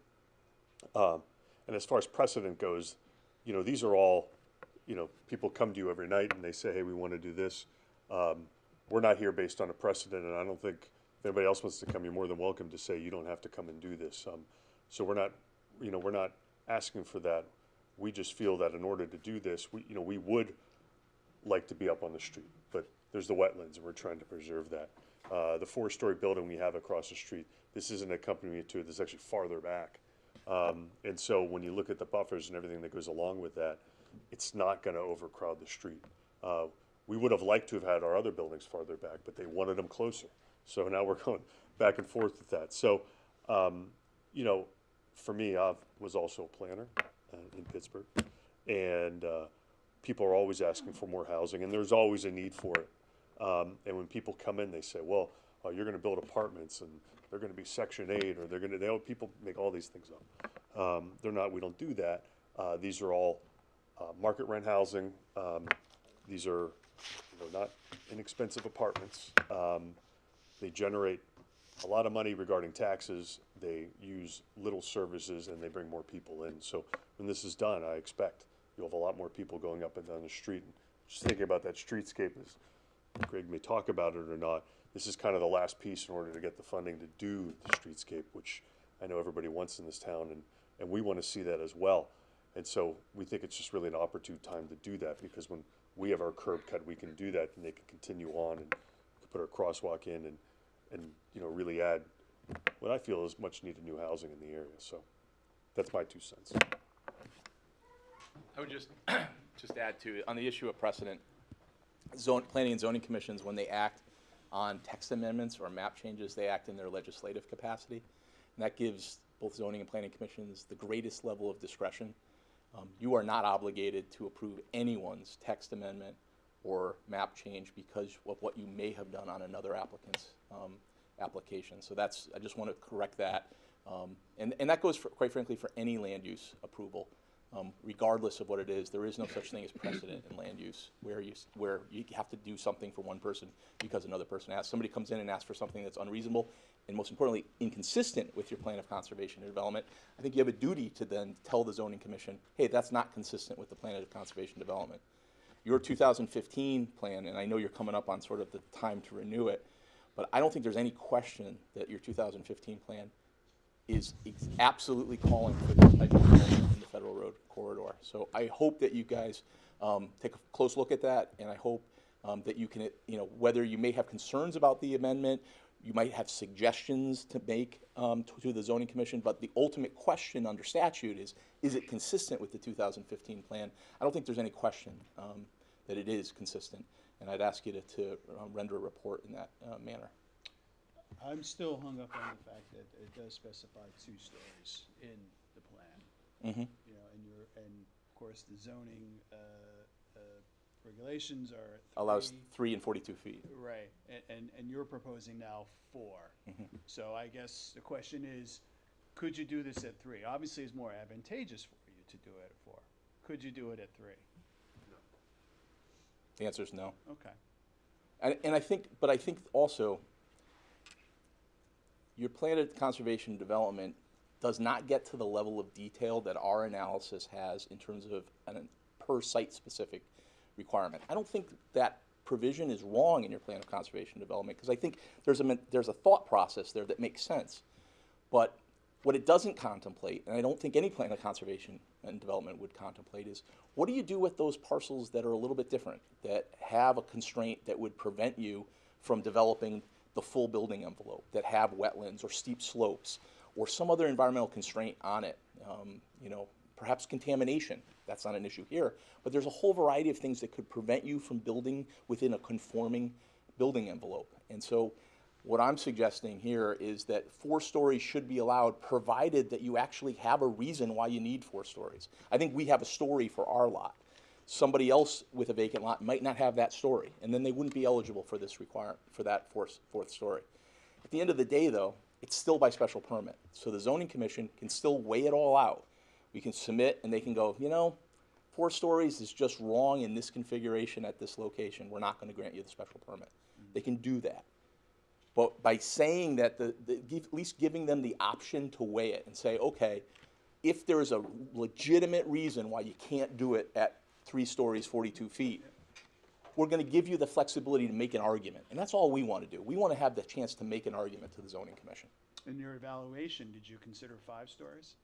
And as far as precedent goes, you know, these are all, you know, people come to you every night and they say, hey, we want to do this. We're not here based on a precedent, and I don't think if anybody else wants to come, you're more than welcome to say you don't have to come and do this. So we're not, you know, we're not asking for that. We just feel that in order to do this, we would like to be up on the street, but there's the wetlands, and we're trying to preserve that. The 4-story building we have across the street, this isn't accompanying to it. This is actually farther back. And so when you look at the buffers and everything that goes along with that, it's not going to overcrowd the street. We would have liked to have had our other buildings farther back, but they wanted them closer. So now we're going back and forth with that. So, you know, for me, I was also a planner in Pittsburgh, and people are always asking for more housing, and there's always a need for it. And when people come in, they say, well, you're going to build apartments, and they're going to be Section 8, or they're going to, people make all these things up. They're not, we don't do that. These are all market rent housing. These are, you know, not inexpensive apartments. They generate a lot of money regarding taxes. They use little services and they bring more people in. So when this is done, I expect you'll have a lot more people going up and down the street. And just thinking about that streetscape, as Greg may talk about it or not, this is kind of the last piece in order to get the funding to do the streetscape, which I know everybody wants in this town, and we want to see that as well. And so we think it's just really an opportune time to do that, because when we have our curb cut, we can do that, and they can continue on and put our crosswalk in and you know, really add what I feel is much needed new housing in the area. So that's my 2 cents. I would just add to, on the issue of precedent, planning and zoning commissions, when they act on text amendments or map changes, they act in their legislative capacity. And that gives both zoning and planning commissions the greatest level of discretion. You are not obligated to approve anyone's text amendment or map change because of what you may have done on another applicant's application. So I just want to correct that. And that goes, quite frankly, for any land use approval. Regardless of what it is, there is no such thing as precedent in land use where you have to do something for one person because another person asks. Somebody comes in and asks for something that's unreasonable and, most importantly, inconsistent with your plan of conservation and development. I think you have a duty to then tell the zoning commission, hey, that's not consistent with the plan of conservation and development. Your 2015 plan, and I know you're coming up on sort of the time to renew it, but I don't think there's any question that your 2015 plan is absolutely calling for this type of development in the Federal Road corridor. So I hope that you guys take a close look at that, and I hope that you can, whether you may have concerns about the amendment, you might have suggestions to make to the zoning commission, but the ultimate question under statute is it consistent with the 2015 plan? I don't think there's any question that it is consistent, and I'd ask you to render a report in that manner. I'm still hung up on the fact that it does specify 2 stories in the plan. Mm-hmm. And of course the zoning regulations are Allows 3 and 42 feet. Right, and you're proposing now 4. Mm-hmm. So I guess the question is, could you do this at 3? Obviously, it's more advantageous for you to do it at 4. Could you do it at 3? The answer is no. Okay. And I think also, your plan of conservation and development does not get to the level of detail that our analysis has in terms of a per site specific requirement. I don't think that provision is wrong in your plan of conservation and development, because I think there's a thought process there that makes sense. But what it doesn't contemplate, and I don't think any plan of conservation and development would contemplate, is what do you do with those parcels that are a little bit different, that have a constraint that would prevent you from developing the full building envelope, that have wetlands or steep slopes or some other environmental constraint on it, perhaps contamination. That's not an issue here, but there's a whole variety of things that could prevent you from building within a conforming building envelope. And so what I'm suggesting here is that 4 stories should be allowed, provided that you actually have a reason why you need 4 stories. I think we have a story for our lot. Somebody else with a vacant lot might not have that story, and then they wouldn't be eligible for this for that fourth story. At the end of the day, though, it's still by special permit. So the zoning commission can still weigh it all out. We can submit, and they can go, 4 stories is just wrong in this configuration at this location. We're not going to grant you the special permit. They can do that. But by saying that, at least giving them the option to weigh it and say, okay, if there is a legitimate reason why you can't do it at 3 stories, 42 feet, we're going to give you the flexibility to make an argument. And that's all we want to do. We want to have the chance to make an argument to the zoning commission. In your evaluation, did you consider 5 stories?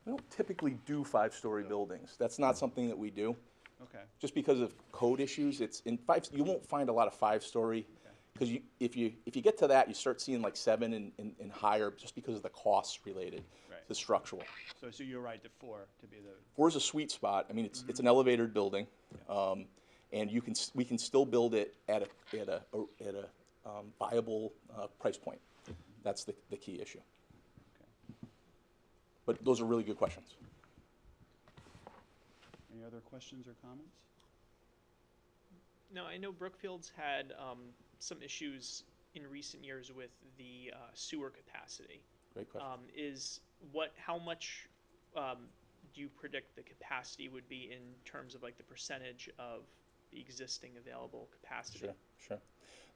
We don't typically do 5-story buildings. That's not something that we do. Okay. Just because of code issues, you won't find a lot of 5-story, because if you get to that, you start seeing like 7 and higher, just because of the costs related to structural. So you're right, to 4 to be the. 4 is a sweet spot. I mean, it's an elevated building, and we can still build it at a viable price point. That's the key issue. But those are really good questions. Any other questions or comments? No, I know Brookfield's had some issues in recent years with the sewer capacity. Great question. How much do you predict the capacity would be in terms of like the percentage of the existing available capacity. Sure,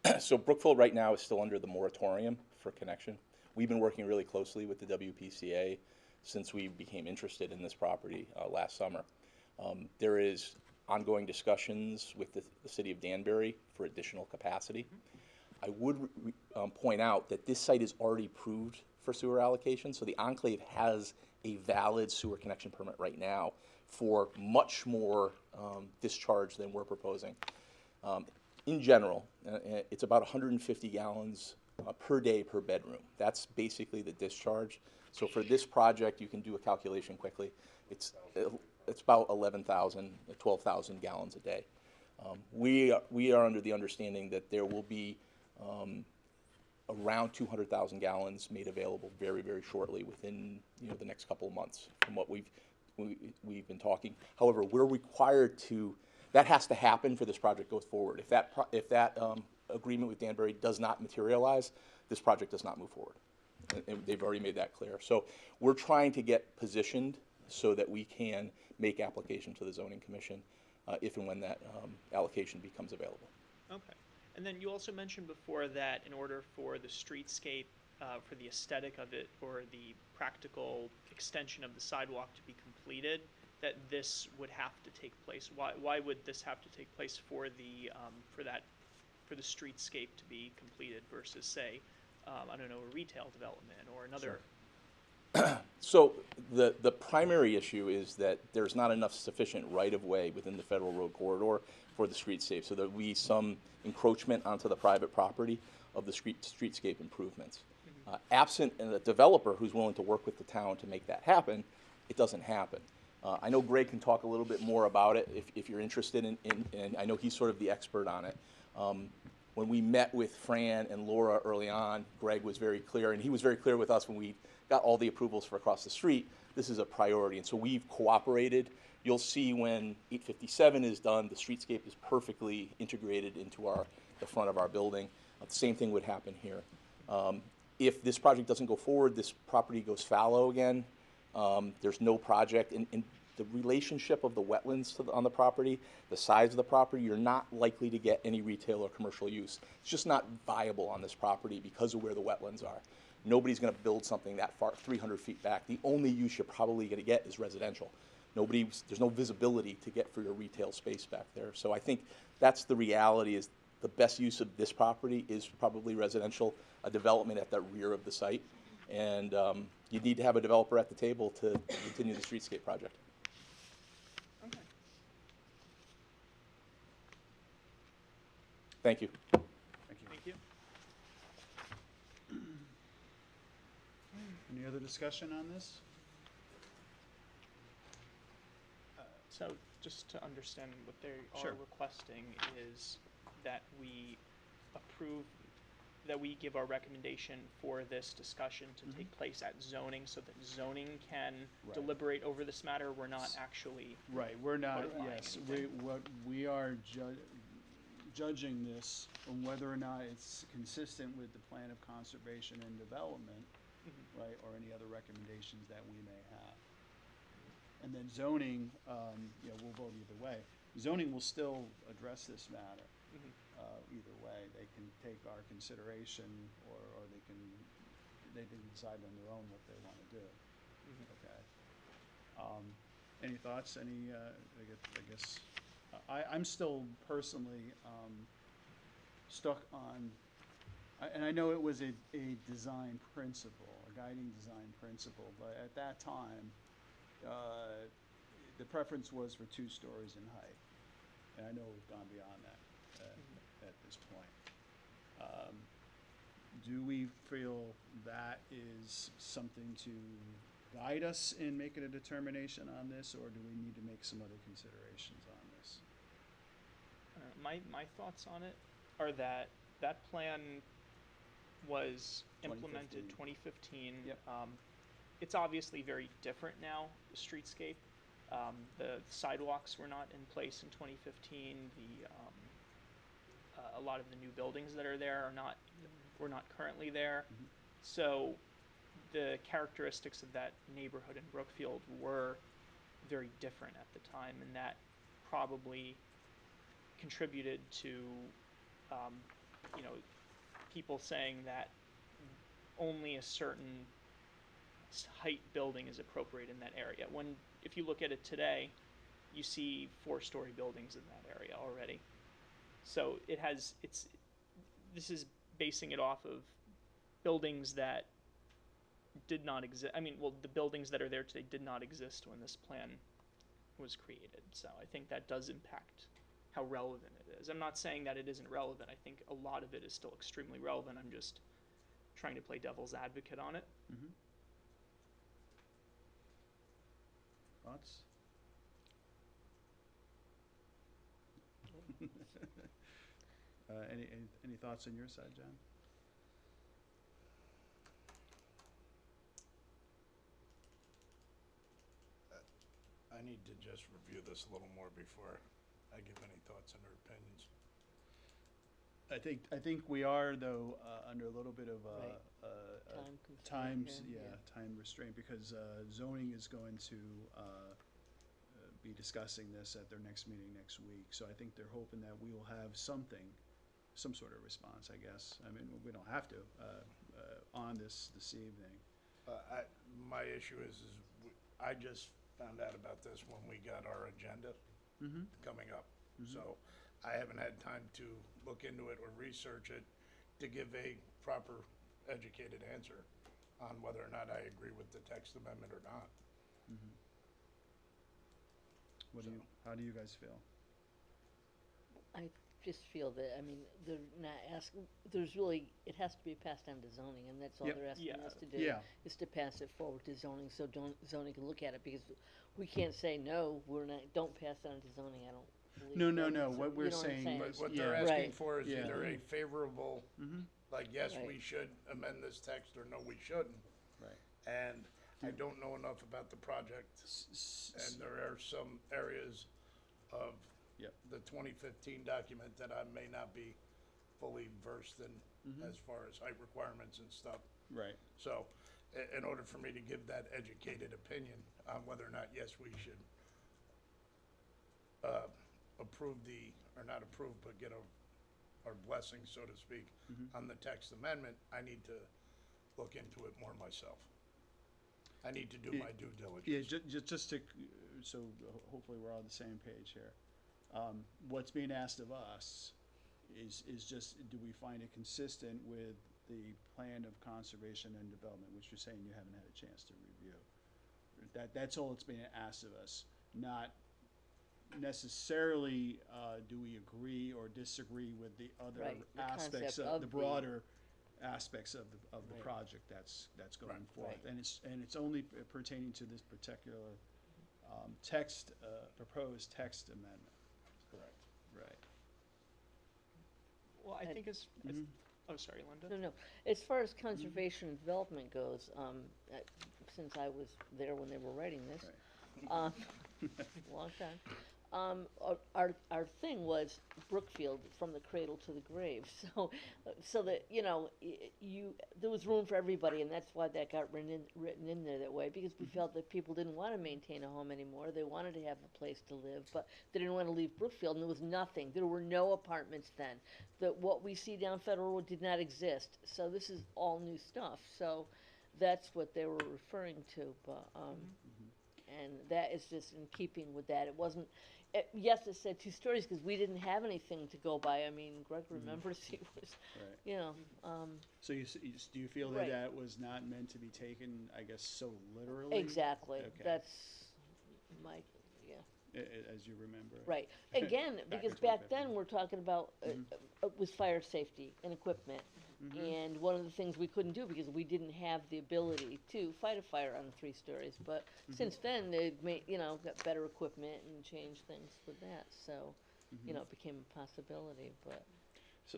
sure. So Brookfield right now is still under the moratorium for connection. We've been working really closely with the WPCA since we became interested in this property last summer. There is ongoing discussions with the city of Danbury for additional capacity. I would point out that this site is already approved for sewer allocation, so the enclave has a valid sewer connection permit right now for much more discharge than we're proposing. In general, it's about 150 gallons per day per bedroom. That's basically the discharge. So for this project, you can do a calculation quickly. It's about 11,000, 12,000 gallons a day. We are under the understanding that there will be around 200,000 gallons made available very, very shortly within the next couple of months from what we've been talking. However, we're required to, that has to happen for this project goes forward. If that agreement with Danbury does not materialize, this project does not move forward. And they've already made that clear. So we're trying to get positioned so that we can make application to the zoning commission if and when that allocation becomes available. Okay. And then you also mentioned before that in order for the streetscape, for the aesthetic of it, or the practical extension of the sidewalk to be completed, that this would have to take place. Why would this have to take place for the streetscape to be completed versus, say, I don't know, a retail development or another? Sure. So the primary issue is that there's not enough sufficient right-of-way within the federal road corridor for the streetscape, so there will be some encroachment onto the private property of the streetscape improvements. Absent a developer who's willing to work with the town to make that happen, it doesn't happen. I know Greg can talk a little bit more about it if you're interested in I know he's sort of the expert on it. When we met with Fran and Laura early on, Greg was very clear, and he was very clear with us when we got all the approvals for across the street, this is a priority, and so we've cooperated. You'll see when 857 is done, the streetscape is perfectly integrated into the front of our building. The same thing would happen here. If this project doesn't go forward, this property goes fallow again. There's no project, and the relationship of the wetlands on the property, the size of the property, you're not likely to get any retail or commercial use. It's just not viable on this property because of where the wetlands are. Nobody's going to build something that far, 300 feet back. The only use you're probably going to get is residential. There's no visibility to get for your retail space back there. So I think that's the reality, is the best use of this property is probably residential, a development at the rear of the site. And you need to have a developer at the table to continue the streetscape project. Okay. Thank you. Thank you. Thank you. Any other discussion on this? So just to understand what they Sure. are requesting is that we approve, that we give our recommendation for this discussion to take place at zoning so that zoning can Right. deliberate over this matter. We're not actually, Right, we're not, Codifying yes, anything. we are judging this on whether or not it's consistent with the plan of conservation and development, right, or any other recommendations that we may have. And then zoning, we'll vote either way. Zoning will still address this matter, either way. They can take our consideration, or they can decide on their own what they want to do. Okay. Any thoughts? I'm still personally stuck on, and I know it was a design principle, a guiding design principle, but at that time, the preference was for 2 stories in height. And I know we've gone beyond that at this point. Do we feel that is something to guide us in making a determination on this, or do we need to make some other considerations on this? my thoughts on it are that that plan was implemented 2015. Yep. It's obviously very different now, the streetscape. The sidewalks were not in place in 2015. A lot of the new buildings that are there were not currently there. So the characteristics of that neighborhood in Brookfield were very different at the time, and that probably contributed to, you know, people saying that only a certain height building is appropriate in that area. When, if you look at it today, you see 4-story buildings in that area already. So this is basing it off of buildings that did not exist. I mean, well, the buildings that are there today did not exist when this plan was created. So I think that does impact how relevant it is. I'm not saying that it isn't relevant. I think a lot of it is still extremely relevant. I'm just trying to play devil's advocate on it. Mhm. Thoughts? Any thoughts on your side, John? I need to just review this a little more before I give any thoughts and or opinions. I think we are, though, under a little bit of Right. Time constraint times, here, yeah, time restraint, because zoning is going to be discussing this at their next meeting next week. So I think they're hoping that we will have something, some sort of response, I guess. I mean, we don't have to, on this evening. My issue is I just found out about this when we got our agenda coming up. So I haven't had time to look into it or research it to give a proper educated answer on whether or not I agree with the text amendment or not. How do you guys feel? I just feel that, I mean, they're not asking, there's really, it has to be passed on to zoning, and that's all Yep. they're asking Yeah. us to do. Yeah. Is to pass it forward to zoning, so zoning can look at it, because we can't say, no, we're not, don't pass it on to zoning, I don't believe. No, no, that. no, So, what you we're know what I'm saying But is, what they're yeah. asking Right. for is Yeah. either a favorable, like, yes, we Right. should amend this text, or no, we shouldn't. Right. And I don't know enough about the project, and there are some areas of Yep. the 2015 document that I may not be fully versed in as far as height requirements and stuff. Right. So, in order for me to give that educated opinion on whether or not, yes, we should approve or not approve, but get our blessing, so to speak, on the text amendment, I need to look into it more myself. I need to do my due diligence. Yeah, just to, so hopefully we're all on the same page here. What's being asked of us is just, do we find it consistent with the plan of conservation and development, which you're saying you haven't had a chance to review? That's all that's being asked of us, not necessarily, do we agree or disagree with the other Right, the aspects concept of of the the- broader aspects of the Right. project that's going Right. forth. Right. And it's only pertaining to this particular, text, proposed text amendment. Correct. Right. Well, I And- think oh, sorry, Linda. No, no, as far as conservation and development goes, since I was there when they were writing this, Right. long time. Our thing was Brookfield from the cradle to the grave, so that, you know, there was room for everybody, and that's why that got written in there that way, because we felt that people didn't wanna maintain a home anymore, they wanted to have a place to live, but they didn't wanna leave Brookfield, and there was nothing, there were no apartments then. What we see down Federal Road did not exist, so this is all new stuff, so that's what they were referring to, but, and that is just in keeping with that. It wasn't, yes, it said 2 stories because we didn't have anything to go by. I mean, Greg remembers it was, Right. you know, So do you feel that Right. that was not meant to be taken, I guess, so literally? exactly. Okay. That's my, yeah, As you remember it? right. Again, Back because in back 2015. then, we're talking about, was fire safety and equipment. And one of the things we couldn't do because we didn't have the ability to fight a fire on 3 stories. But since then, they've made, you know, got better equipment and changed things with that. So, you know, it became a possibility, but.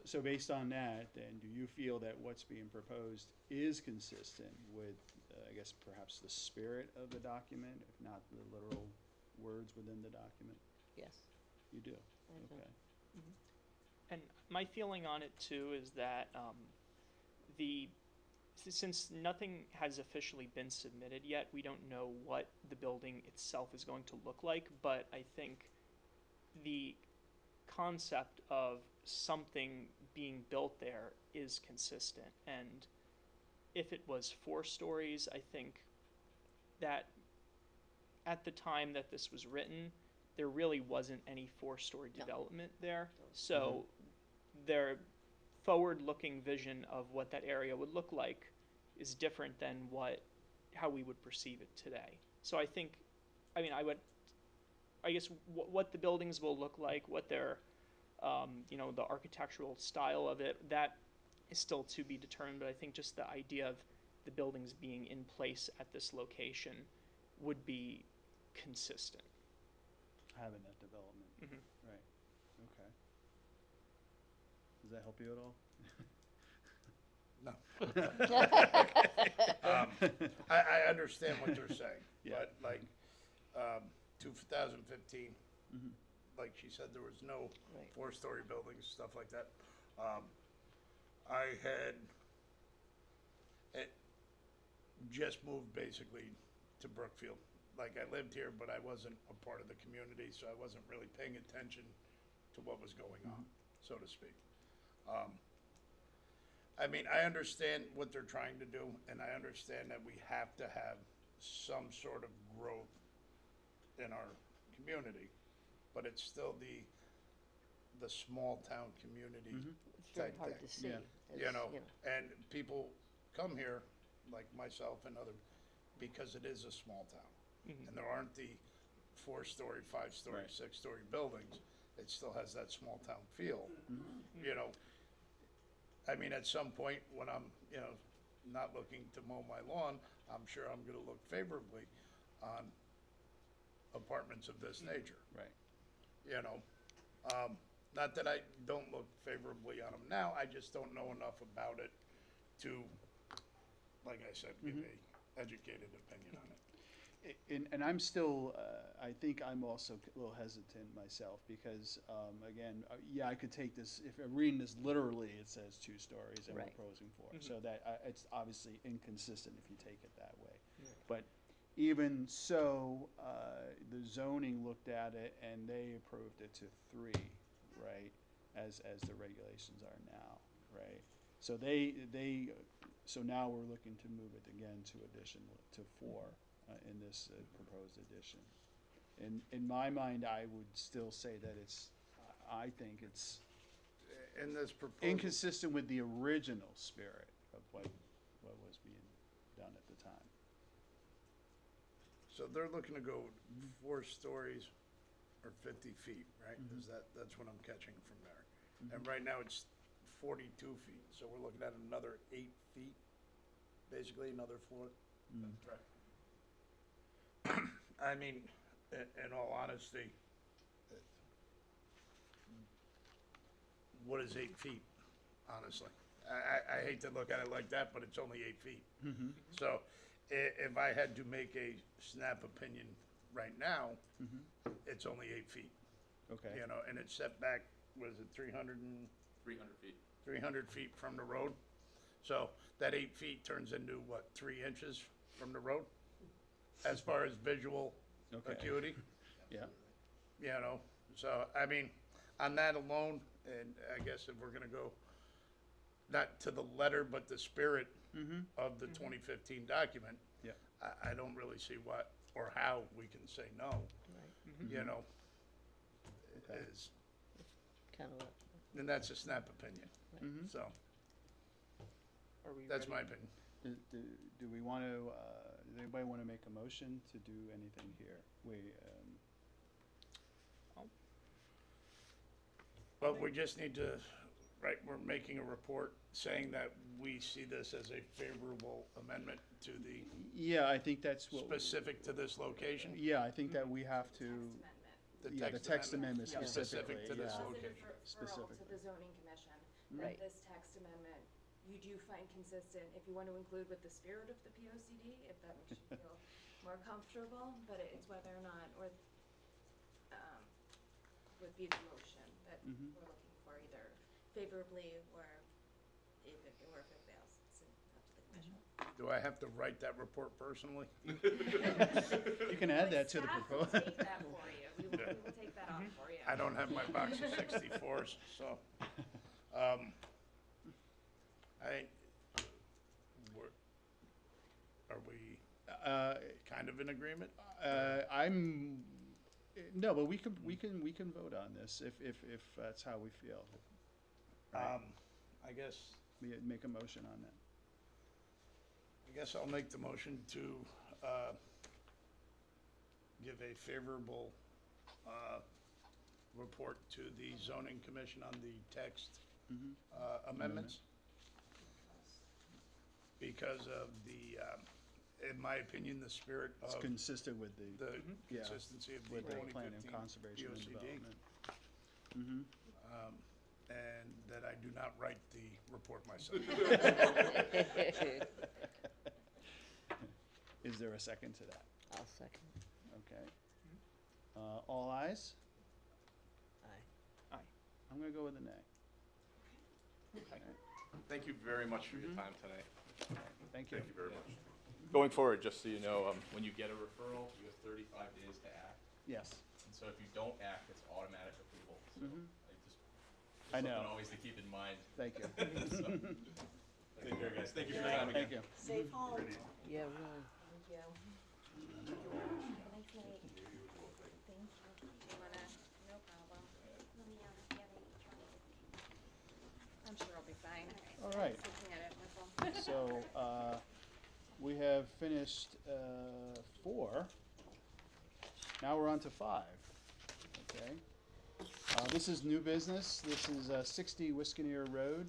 So based on that, then, do you feel that what's being proposed is consistent with, I guess, perhaps the spirit of the document, if not the literal words within the document? Yes, You do? I do. Okay. And my feeling on it too is that since nothing has officially been submitted yet, we don't know what the building itself is going to look like. But I think the concept of something being built there is consistent. And if it was 4 stories, I think that at the time that this was written, there really wasn't any 4-story No. development there. So their forward-looking vision of what that area would look like is different than how we would perceive it today. So I think, I mean, I guess what the buildings will look like, what their, the architectural style of it, that is still to be determined. But I think just the idea of the buildings being in place at this location would be consistent. Having that development. Mhm. Right, okay. Does that help you at all? No. I understand what they're saying, Yeah. but like, 2015, Mhm. like she said, there was no Right. 4-story buildings, stuff like that. I had just moved basically to Brookfield. Like, I lived here, but I wasn't a part of the community, so I wasn't really paying attention to what was going on, so to speak. I mean, I understand what they're trying to do, and I understand that we have to have some sort of growth in our community, but it's still the small town community It's very type hard thing. to see. Yeah. as, And people come here, like myself and other, because it is a small town. And there aren't the 4-story, 5-story, Right. 6-story buildings. It still has that small town feel, I mean, at some point when I'm, not looking to mow my lawn, I'm sure I'm gonna look favorably on apartments of this nature. Right. Not that I don't look favorably on them now, I just don't know enough about it to, like I said, give a educated opinion on it. And I'm still, I think I'm also a little hesitant myself because, again, yeah, I could take this, if I'm reading this literally, it says 2 stories and we're Right. proposing 4. So that, it's obviously inconsistent if you take it that way. But even so, the zoning looked at it and they approved it to 3, right? As the regulations are now, right? So so now we're looking to move it again to 4. In this proposed addition. In my mind, I would still say that I think it's In this proposal, inconsistent with the original spirit of what was being done at the time. so they're looking to go 4 stories or 50 feet, right? Is that's what I'm catching from there. And right now it's 42 feet, so we're looking at another 8 feet, basically another floor. That's right. I mean, in all honesty, what is 8 feet, honestly? I hate to look at it like that, but it's only 8 feet. So if I had to make a snap opinion right now, it's only 8 feet. Okay. And it's set back, what is it, 300 feet. 300 feet from the road? So that 8 feet turns into, what, 3 inches from the road? As far as visual Okay. acuity, Yeah. So, I mean, on that alone, and I guess if we're gonna go, not to the letter, but the spirit of the 2015 document, Yeah. I don't really see what, or how we can say no, Okay. is, Kind of, and that's a snap opinion, so, Are we that's ready? my opinion. Do we want to, does anybody want to make a motion to do anything here? But we just need to, right, we're making a report saying that we see this as a favorable amendment to the, Yeah, I think that's what. specific to this location? Yeah, I think that we have to, Amendment. the text amendment Yeah. specifically, Specific to this yeah. location. Positive referral to Specifically. the zoning commission, Right. that this text amendment, you do find consistent, if you want to include with the spirit of the P O C D, if that makes you feel more comfortable, but it's whether or not, would be the motion that we're looking for, either favorably or if it fails, it's up to the commission. Do I have to write that report personally? You can add that to the Staff will proposal. take that for you. We will take that off for you. I don't have my box of 64s, so. Are we kind of in agreement? No, but we can vote on this if that's how we feel. Right. I guess, We make a motion on that. I guess I'll make the motion to give a favorable report to the zoning commission on the text amendments. Because of the, in my opinion, the spirit It's of consistent with the yeah, consistency of the with the 2015 plan and conservation and POCD. development. And that I do not write the report myself. Is there a second to that? I'll second. Okay. All ayes? Aye. I'm gonna go with a nay. Thank you very much for your time tonight. Thank you. Thank you very much. Going forward, just so you know, when you get a referral, you have 35 days to act. Yes. And so if you don't act, it's automatic approval. So I something know. always to keep in mind. Thank you. So, take care, guys. Thank you for your time again. Thank you. Safe home. Yeah, really. Thank you. Have a nice night. Thank you. You wanna, no problem. I'm sure I'll be fine. All right. Looking at it, that's all. So, we have finished 4. Now we're on to 5. Okay. This is new business. This is 60 Wisconneer Road,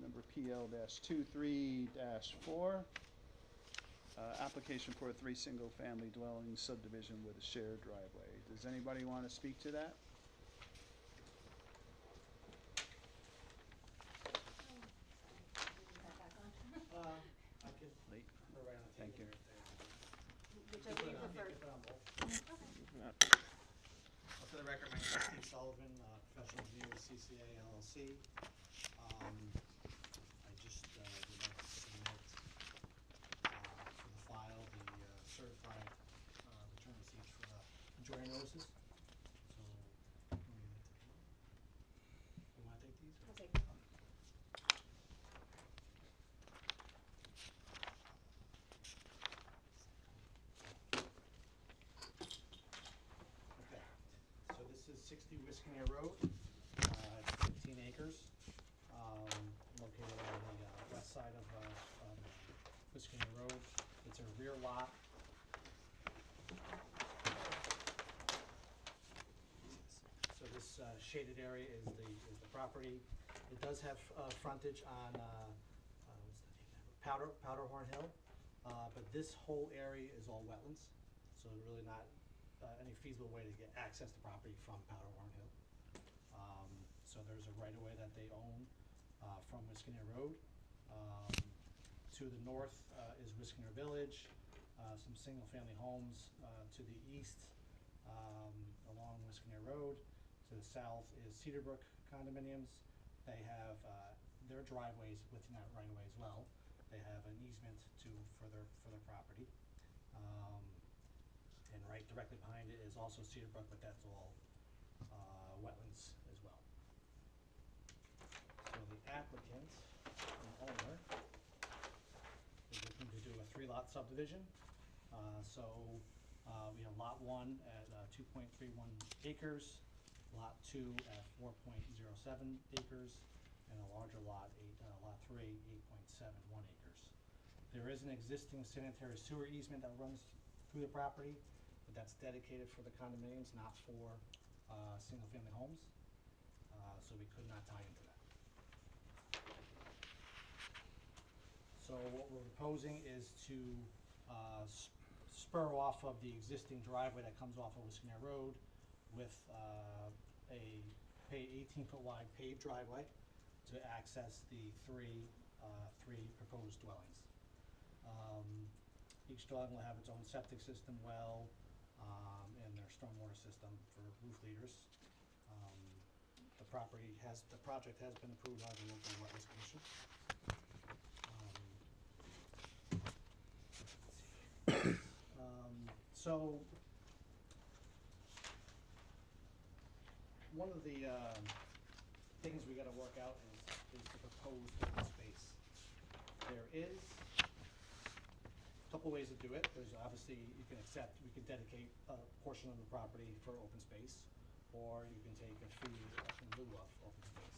number PL-23-4. Application for a 3 single-family dwelling subdivision with a shared driveway. Does anybody want to speak to that? I could Lee? go right on the Thank you. table right Whichever you prefer. there. For the record, my name is Steve Sullivan, professional engineer with CCA LLC. I just would like to submit for the file the certified return receipts for the majority notices. So, you want to take these? I'll take them. Okay, so this is 60 Wisconneer Road, it's 15 acres, located on the west side of Wisconneer Road. It's a rear lot. So this shaded area is the property. It does have frontage on, Powderhorn Hill, but this whole area is all wetlands, so really not any feasible way to get access to property from Powderhorn Hill. So there's a right-of-way that they own from Wisconneer Road. To the north is Wisconneer Village, some single-family homes to the east along Wisconneer Road. To the south is Cedarbrook condominiums. They have their driveways within that right-of-way as well. They have an easement for their property. And right directly behind it is also Cedarbrook, but that's all wetlands as well. So the applicant, the owner, is looking to do a 3-lot subdivision. We have lot 1 at 2.31 acres, lot 2 at 4.07 acres, and a larger lot, lot 3, 8.71 acres. There is an existing sanitary sewer easement that runs through the property, but that's dedicated for the condominiums, not for single-family homes. So we could not tie into that. So what we're proposing is to spur off of the existing driveway that comes off of Wisconneer Road with a 18-foot wide paved driveway to access the three proposed dwellings. Each dwelling will have its own septic system, well, and their stormwater system for roof leaders. The project has been approved by the local wetlands commission. So, one of the, things we gotta work out is the proposed open space. There is a couple ways to do it. There's obviously, you can accept, we can dedicate a portion of the property for open space, or you can take a fee in lieu of open space.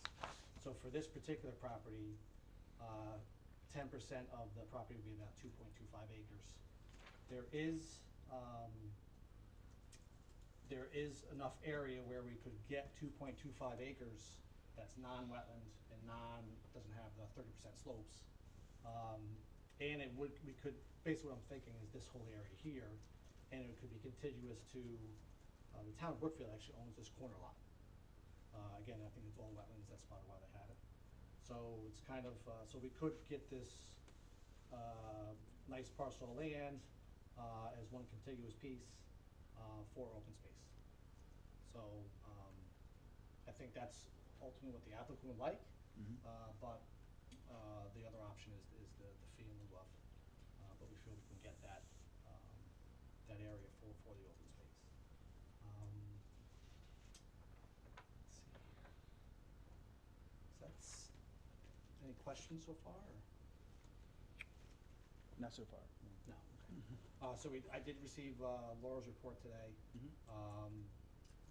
So for this particular property, 10% of the property would be about 2.25 acres. There is enough area where we could get 2.25 acres that's non-wetland and doesn't have the 30% slopes. And we could, basically what I'm thinking is this whole area here, and it could be contiguous to, the town of Brookfield actually owns this corner lot. Again, I think it's all wetlands, that's part of why they had it. So it's kind of, so we could get this, nice parcel of land, as one contiguous piece, for open space. So, I think that's ultimately what the applicant would like, but, the other option is the fee in lieu of. But we feel we can get that, that area for the open space. Let's see here. Any questions so far, or? Not so far. No, okay. So I did receive Laura's report today.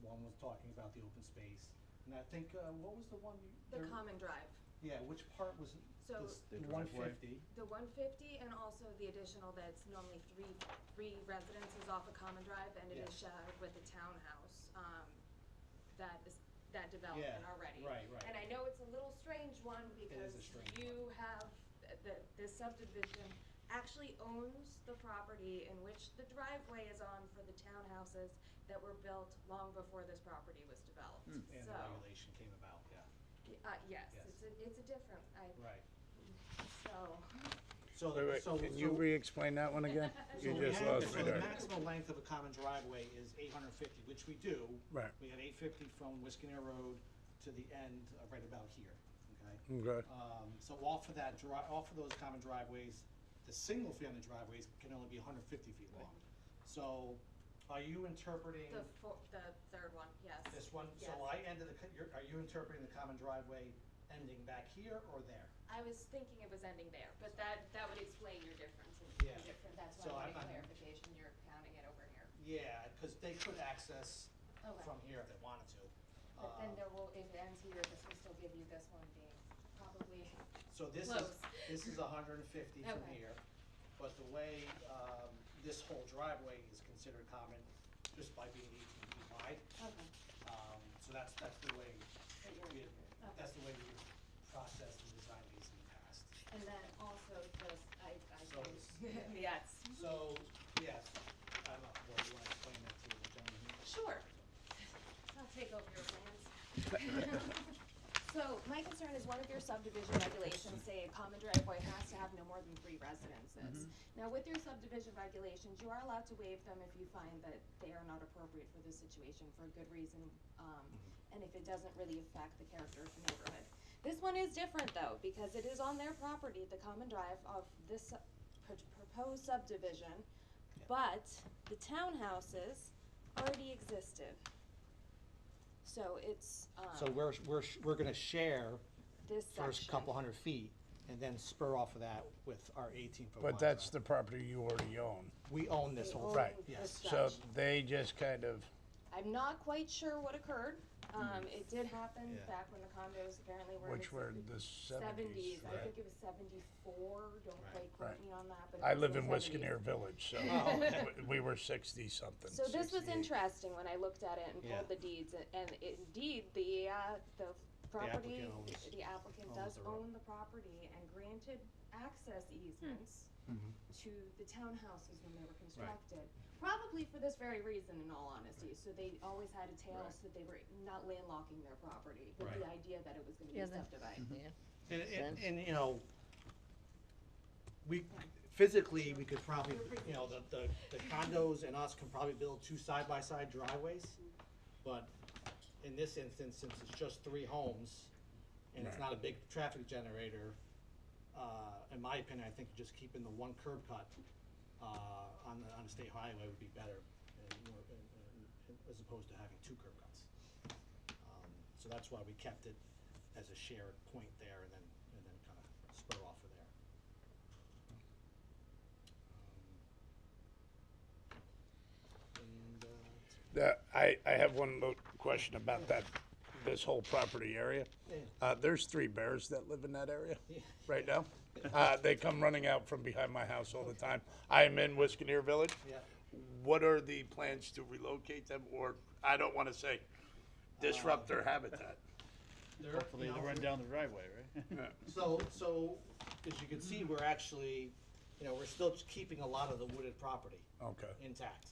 One was talking about the open space, and I think, what was the one you? The there- common drive. Yeah, which part was it? So- The one driveway. fifty? The 150 and also the additional that's normally three residences off a common drive, and it is Yeah. shared with the townhouse, that development Yeah, already. right. And I know it's a little strange one because a strange you have, this subdivision actually owns the property in which the driveway is on for the townhouses that were built long before this property was developed. And the So, regulation came about, yeah. yes, Yes. it's a different, Right. so. So, Wait, so. can you so- re-explain that one again? So You we just have- lost so me the there. maximum length of a common driveway is 850, which we do. Right. We have 850 from Wiskaner Road to the end, right about here, okay? Okay. So off of that off of those common driveways, the single-family driveways can only be 150 feet long. So, are you interpreting The third one, yes. this one? So Yes. I ended are you interpreting the common driveway ending back here or there? I was thinking it was ending there, but that would explain your difference in Yeah. different, that's So why I wanted I'm- clarification, you're counting it over here. Yeah, because they could access Okay. from here if they wanted to. But then there will, if it ends here, this will still give you this one being probably, So this Close. is 150 from Okay. here, but the way, this whole driveway is considered common just by being 18 feet wide. okay, So that's the way, but you're, we- okay. that's the way we processed and designed these in the past. And then also just, I So can, it's- yes, So, yes, I don't know, well, you want to explain that to the gentleman here? sure. I'll take over your plans. So my concern is one of your subdivision regulations say a common driveway has to have no more than 3 residences. Now, with your subdivision regulations, you are allowed to waive them if you find that they are not appropriate for this situation for a good reason, and if it doesn't really affect the character of the neighborhood. This one is different though, because it is on their property, the common drive of this proposed subdivision, but the townhouses already existed. So it's, So we're gonna share this section. first couple hundred feet, and then spur off of that with our 18-foot But that's the property you already own. We own this They whole own thing, Right. yes. this So section. they just kind of, I'm not quite sure what occurred. It did happen Yeah. back when the condos apparently were in which were the seventies, I right? think it was 74, don't Right. quite quote Right. me on that, but it I was live the in 70s. Wiskaner Village, so Oh, okay. we were 60-something. So this was 68. interesting when I looked at it and Yeah. pulled the deeds, and indeed, the property, applicant the applicant owns does the road. own the property and granted access easements to the townhouses when they were constructed. Probably for this very reason, in all honesty, so they always had a tail, Right. so they were not landlocking their property, with the Right. idea that it was gonna be Yeah, that- subdivided. Yeah. And, you know, we, physically, we could probably, you know, the condos and us can probably build 2 side-by-side driveways, but in this instance, since it's just 3 homes, and it's Right. not a big traffic generator, in my opinion, I think just keeping the one curb cut on the state highway would be better, as opposed to having two curb cuts. So that's why we kept it as a shared point there, and then kind of spur off of there. I have one little question about this whole property area. There's 3 bears that live in that area right now. They come running out from behind my house all the time. I am in Wisconsin Village. Yeah. What are the plans to relocate them, or, I don't want to say disrupt their habitat? Hopefully they'll run down the driveway, right? So, as you can see, we're actually, we're still keeping a lot of the wooded property Okay. intact.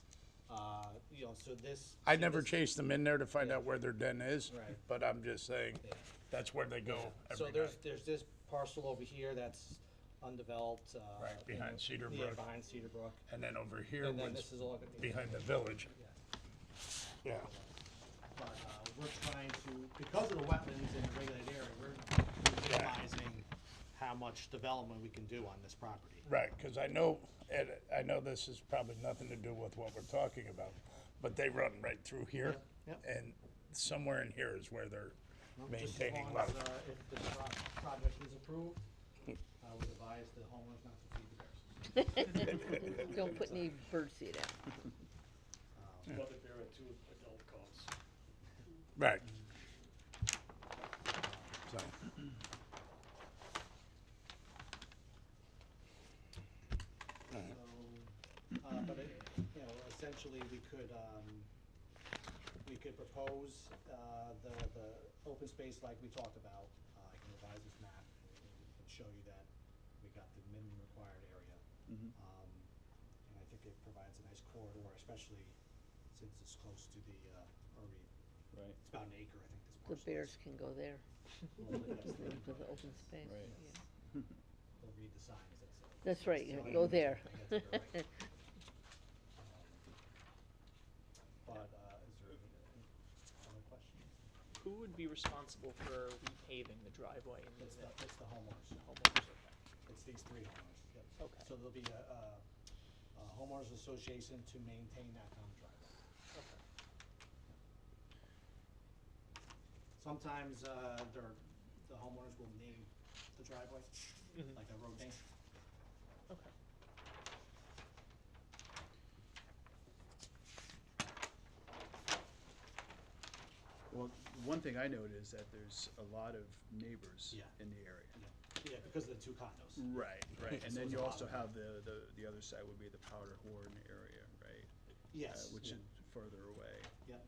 So this. I never chased them in there to find out where their den is, Right. but I'm just saying, Yeah. that's where they go So every night. there's this parcel over here that's undeveloped. Right, behind Cedar Yeah, Brook. behind Cedar Brook. And then over here And then was this is all. behind the village. Yeah. Yeah. But, we're trying to, because of the wetlands in the regulated area, we're minimizing how much development we can do on this property. Right, because I know, and I know this is probably nothing to do with what we're talking about, but they run right through here. Yep. And somewhere in here is where they're Just as maintaining long life. as, if the project is approved, I would advise the homeowners not to feed the bears. Don't put any birdseed out. Well, there are 2 adult cubs. Right. So, But essentially, we could propose, the open space like we talked about. I can revise this map and show you that we got the minimum required area. And I think it provides a nice corridor, especially since it's close to the, Right. it's about an acre, I think this The parcel is. bears can go there, A little bit less than- into the open space. Right. Yeah. They'll read the signs that say. That's right, So go there. I guess they're right. But, is there any other questions? Who would be responsible for repaving the driveway in It's the homeowners. homeowners? It's these 3 homeowners, yep. Okay. So there'll be a homeowners association to maintain that common driveway. Okay. Sometimes, the homeowners will name the driveway, Mhm. like a road name. Okay. Well, one thing I noted is that there's a lot of neighbors Yeah. in the area. Yeah, because of the 2 condos. Right, right. And So then it's you a lot also of- have the other side would be the Powderhorn area, right? Yes. Which yeah, is further away. Yep.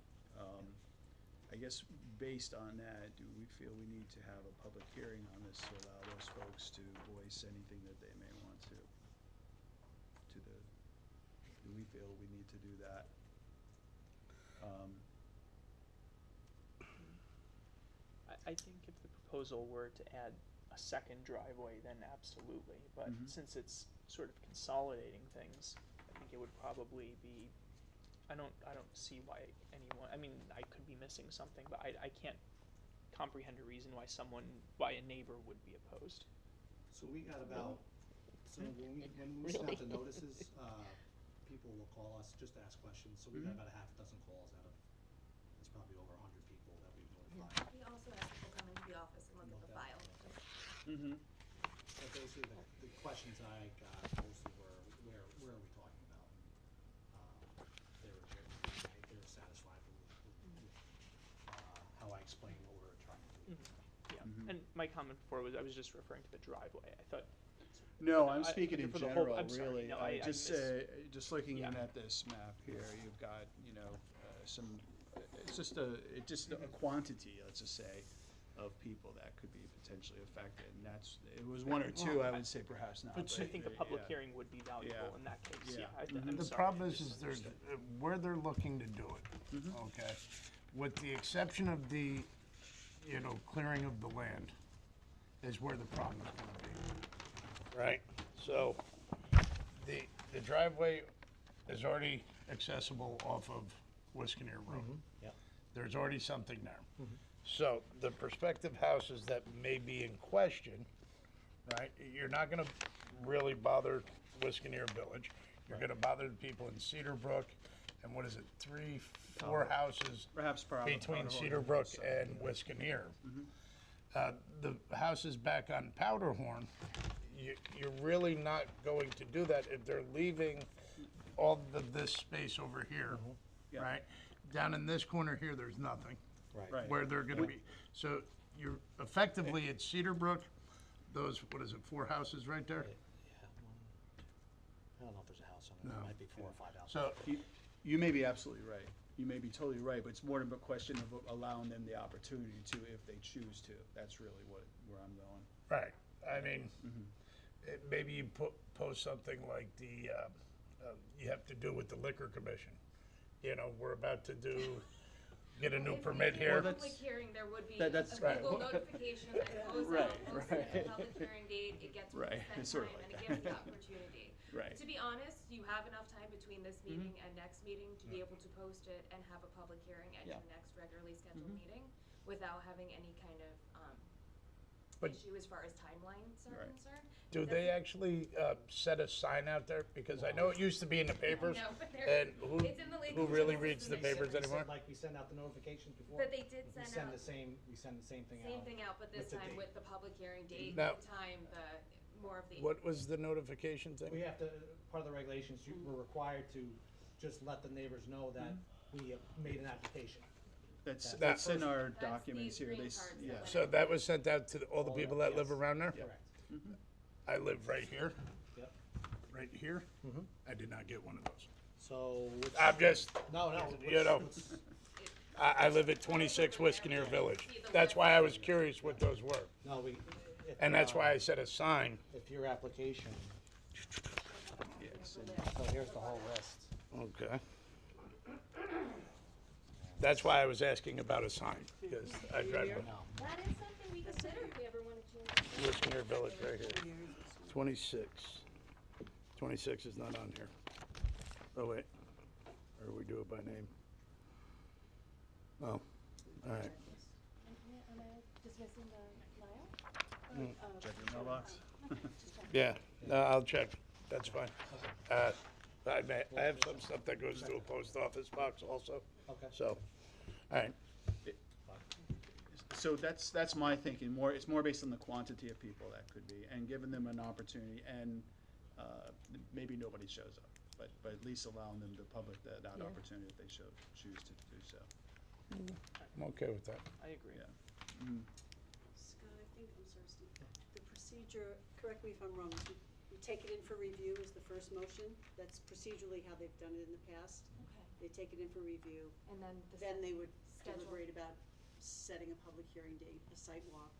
I guess based on that, do we feel we need to have a public hearing on this to allow those folks to voice anything that they may want to? Do we feel we need to do that? I think if the proposal were to add a second driveway, then absolutely. But since it's sort of consolidating things, I think it would probably be, I don't see why anyone, I mean, I could be missing something, but I can't comprehend a reason why a neighbor would be opposed. So we got about, so when we send out the Really? notices, people will call us just to ask questions. So we got about a half dozen calls out of, it's probably over 100 people that we've notified. We also have people come into the office and look at the file. But basically, the questions I got mostly were, where are we talking about? They were satisfied with how I explained what we were trying to do. Yeah. And my comment before was I was just referring to the driveway. I thought No, I'm I- speaking in for the whole- general, I'm sorry, really. no, I Just looking in Yeah. at this map here, you've got, some, it's just a quantity, let's just say, of people that could be potentially affected, and it was 1 or 2, I would say perhaps not. I think a public yeah. hearing would be valuable Yeah. in that case. Yeah. Yeah. I'm the sorry, problem I is there's, misunderstood. where they're looking to do it, okay? With the exception of the, clearing of the land is where the problem is gonna be. Right, so the driveway is already accessible off of Wisconsin Road. Yep. There's already something there. So the prospective houses that may be in question, right, you're not gonna really bother Wisconsin Village. You're gonna bother the people in Cedar Brook, and what is it, 3, 4 houses Perhaps between Powder Cedar Horn Brook also. and Wisconir. The houses back on Powderhorn, you're really not going to do that if they're leaving all of this space over here, Yeah. right? Down in this corner here, there's nothing Right. where they're gonna be. So you're effectively at Cedar Brook, those, what is it, 4 houses right there? I don't know if there's a house on it, there No. might be 4 or 5 houses. So, You may be absolutely right. You may be totally right, but it's more of a question of allowing them the opportunity to if they choose to. That's really where I'm going. right, I mean, maybe you post something like you have to do with the liquor commission. You know, we're about to get a new If we permit do here. a public hearing, there would be that's a right. Google notification that goes Right, out, posted right. a public hearing date, it gets Right, posted it's sort of time, and like it gives the opportunity. Right. To be honest, you have enough time between this meeting and next meeting to be able to post it and have a public hearing at your Yeah. next regularly scheduled meeting without having any kind of, But- issue as far as timelines are Right. concerned. Do they actually set a sign out there? Because I know it used to be in the papers, No, but they're, and it's in the legal. who really journals reads the and papers We send- anymore? Like we send out the notifications before. But they did We send send out the same, we send the same thing out. same thing out, but this with the time date. with the public hearing date, Now- the time, more of the. What was the notification We thing? have to, part of the regulations, we're required to just let the neighbors know that we have made an application. That's in our That's documents these here. green They cards that yeah. went So that was sent out to all the people that live Yes. around there? Correct. I live right here, Yep. right here. I did not get one of those. So, which, I'm just, no, you know, what's- I live at 26 Wisconir Village. That's why I was curious what those were. no, we. if, And that's why I said a sign. If your application, Yes. so here's the whole list. Okay. That's why I was asking about a sign, because I drive No. That is something we consider if we ever want to change. Wisconir Village right here. 26. 26 is not on here. Oh, wait. Or we do it by name? Oh, all right. Am I dismissing the Lyle? Check your mailbox. Yeah, no, I'll check. That's fine. I have some stuff that goes to a post office box also, Okay. so, all right. So that's my thinking. It's more based on the quantity of people that could be, and giving them an opportunity, and maybe nobody shows up, but at least allowing them, the public, that Yeah. opportunity if they choose to do so. I'm okay with that. I agree. Yeah. Scott, I think, I'm sorry, Steve, the procedure, correct me if I'm wrong, we take it in for review is the first motion. That's procedurally how they've done it in the past. Okay, They take it in for review, and then the. then they would Schedule. deliberate about setting a public hearing date, a site walk,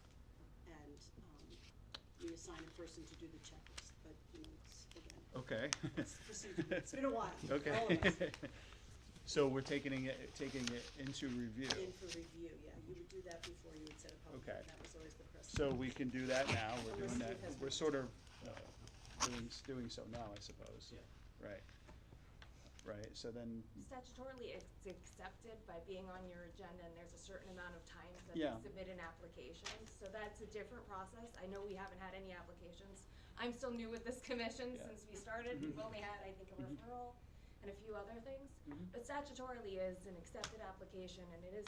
and, we assign a person to do the checklist, but, you know, it's, again, Okay. it's procedure. It's been a while. Okay. All of us. So we're taking it into review. In for review, yeah, you would do that before you would set a public Okay. hearing, that was always the precedent. So we can do that now. We're Unless doing that. Steve has We're one. sort of doing so now, I suppose. Yeah. Right. Right. So then. Statutorily, it's accepted by being on your agenda, and there's a certain amount of times that Yeah. they submit an application, so that's a different process. I know we haven't had any applications. I'm still new with this commission Yeah. since we started. We've only had, I think, a referral and a few other things. But statutorily is an accepted application, and it is,